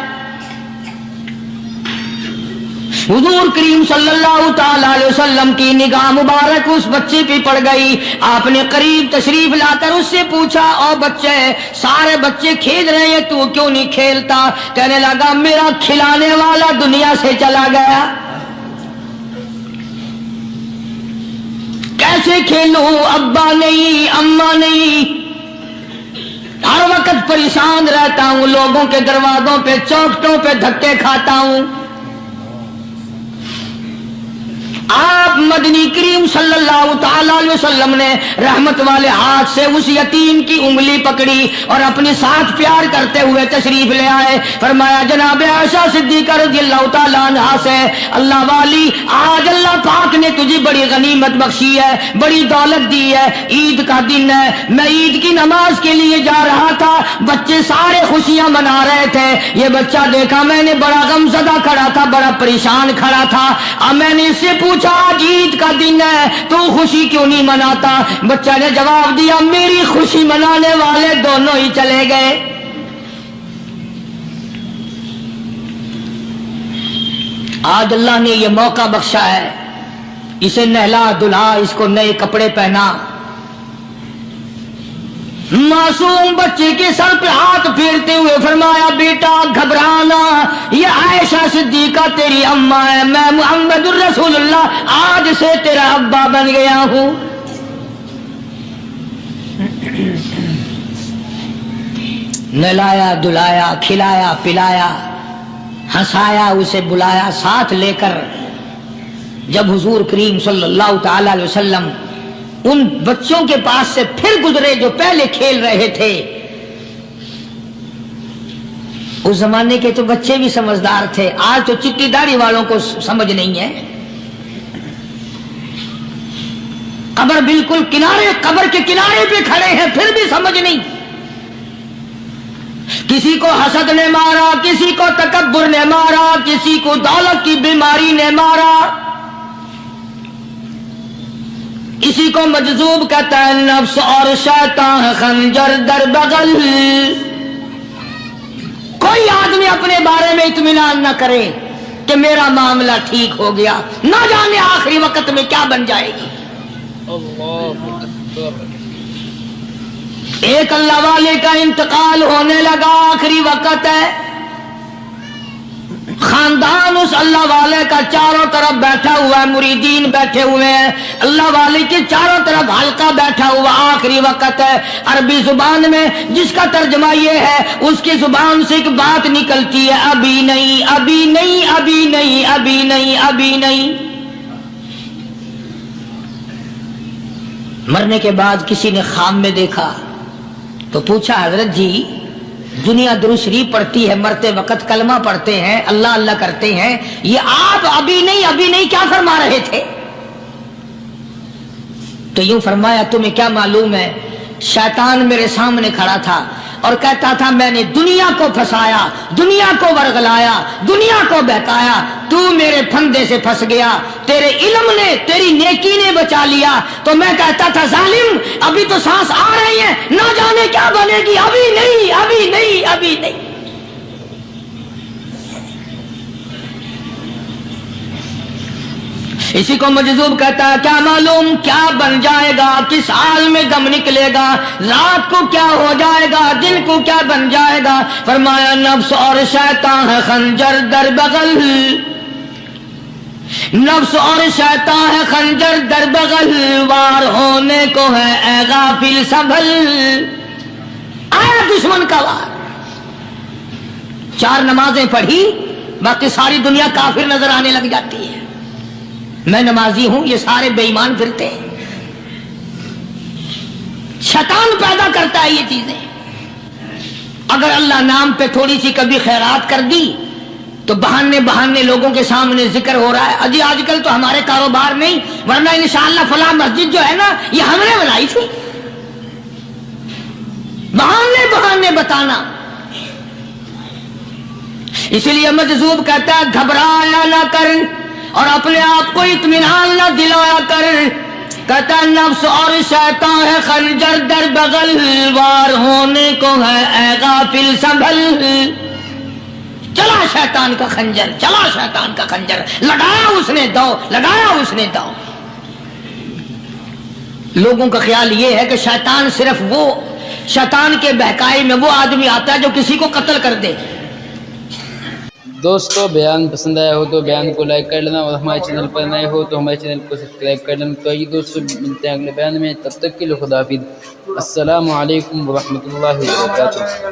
حضور کریم صلی اللہ تعالی علیہ وسلم کی نگاہ مبارک اس بچے پہ پڑ گئی، آپ نے قریب تشریف لا کر اس سے پوچھا او بچے، سارے بچے کھیل رہے ہیں تو کیوں نہیں کھیلتا؟ کہنے لگا میرا کھلانے والا دنیا سے چلا گیا، کیسے کھیلوں؟ ابا نہیں، اماں نہیں، ہر وقت پریشان رہتا ہوں، لوگوں کے دروازوں پہ چوکھٹوں پہ دھکے کھاتا ہوں۔ آپ مدنی کریم صلی اللہ تعالی علیہ وسلم نے رحمت والے ہاتھ سے اس یتیم کی انگلی پکڑی اور اپنے ساتھ پیار کرتے ہوئے تشریف لے آئے، فرمایا جناب عائشہ صدیقہ رضی اللہ تعالی عنہا سے اللہ والی آج اللہ پاک نے تجھے بڑی غنیمت بخشی ہے، بڑی دولت دی ہے، عید کا دن ہے، میں عید کی نماز کے لیے جا رہا تھا، بچے سارے خوشیاں منا رہے تھے، یہ بچہ دیکھا میں نے بڑا غمزدہ کھڑا تھا، بڑا پریشان کھڑا تھا، اب میں نے اس سے پوچھا آج عید کا دن ہے تو خوشی کیوں نہیں مناتا؟ بچہ نے جواب دیا میری خوشی منانے والے دونوں ہی چلے گئے۔ آج اللہ نے یہ موقع بخشا ہے، اسے نہلا دھلا، اس کو نئے کپڑے پہنا، मासूम बच्चे के सर पे हाथ फेरते हुए फरमाया, बेटा घबराना, ये आयशा सिद्दीका तेरी अम्मा है, मैं मुहम्मदुर रसूलुल्लाह आज से तेरा अब्बा बन गया हूं। नहलाया धुलाया, खिलाया पिलाया, हंसाया, उसे बुलाया, साथ लेकर जब हुजूर करीम सल्लल्लाहु ताला अलैहि वसल्लम उन बच्चों के पास से फिर गुजरे जो पहले खेल रहे थे। उस जमाने के तो बच्चे भी समझदार थे, आज तो चिट्टी दाढ़ी वालों को समझ नहीं है। कब्र बिल्कुल किनारे, कब्र के किनारे पे खड़े हैं, फिर भी समझ नहीं। किसी को हसद ने मारा, किसी को तकब्बुर ने मारा, किसी को दौलत की बीमारी ने मारा, इसी को मजजूब कहता है। नफ्स और शैतान खंजर दर बगल। कोई आदमी अपने बारे में इत्मीनान न करे कि मेरा मामला ठीक हो गया, ना जाने आखिरी वक्त में क्या बन जाएगी। अल्लाहु अकबर। एक अल्लाह वाले का इंतकाल होने लगा, आखिरी वक्त है। खानदान उस अल्लाह वाले का चारों तरफ बैठा हुआ है, मुरीदीन बैठे हुए हैं, अल्लाह वाले के चारों तरफ हल्का बैठा हुआ, आखिरी वक्त है। अरबी जुबान में जिसका तर्जमा ये है, उसकी जुबान से एक बात निकलती है, अभी नहीं, अभी नहीं, अभी नहीं, अभी नहीं, अभी नहीं। मरने के बाद किसी ने ख्वाब में देखा तो पूछा, हजरत जी दुनिया दुरूद शरीफ पढ़ती है, मरते वक्त कलमा पढ़ते हैं, अल्लाह अल्लाह करते हैं, ये आप अभी नहीं क्या फरमा रहे थे? तो यूं फरमाया, तुम्हें क्या मालूम है, शैतान मेरे सामने खड़ा था और कहता था मैंने दुनिया को फंसाया, दुनिया को वरगलाया, दुनिया को बहकाया, तू मेरे फंदे से फंस गया, तेरे इल्म ने, तेरी नेकी ने बचा लिया। तो मैं कहता था जालिम अभी तो सांस आ रही है, ना जाने क्या बनेगी, अभी नहीं, अभी नहीं, अभी नहीं। इसी को मजजूब कहता है, क्या मालूम क्या बन जाएगा, किस हाल में गम निकलेगा, रात को क्या हो जाएगा, दिन को क्या बन जाएगा। फरमाया, नफ्स और शैतान है खंजर दर बगल, नफ्स और शैतान है खंजर दर बगल, वार होने को है ऐ गाफिल संभल। आया दुश्मन का वार। 4 नमाजें पढ़ी, बाकी सारी दुनिया काफिर नजर आने लग जाती है। मैं नमाजी हूं, ये सारे बेईमान फिरते हैं। शैतान पैदा करता है ये चीजें। अगर अल्लाह नाम पे थोड़ी सी कभी खैरात कर दी तो बहाने लोगों के सामने जिक्र हो रहा है, अजी आजकल तो हमारे कारोबार नहीं, वरना इंशाअल्लाह फला मस्जिद जो है ना ये हमने बनाई थी। बहाने बताना। इसलिए मजजूब कहता है, घबराया ना कर और अपने आप को इत्मीनान न दिलाया कर। कहता नफ्स और शैतान है खंजर दर बगल, वार होने को है ऐ गाफिल संभल। चला शैतान का खंजर, चला शैतान का खंजर, लगाया उसने दो, लगाया उसने दो। लोगों का ख्याल यह है कि शैतान सिर्फ वो, शैतान के बहकाए में वो आदमी आता है जो किसी को कत्ल कर दे। दोस्तों बयान पसंद आया हो तो बयान को लाइक कर लेना, और हमारे चैनल पर नए हो तो हमारे चैनल को सब्सक्राइब कर लेना। तो ये दोस्तों मिलते हैं अगले बयान में, तब तक के लिए खुदा हाफिज़। अस्सलामु अलैकुम व रहमतुल्लाहि व बरकातुहू।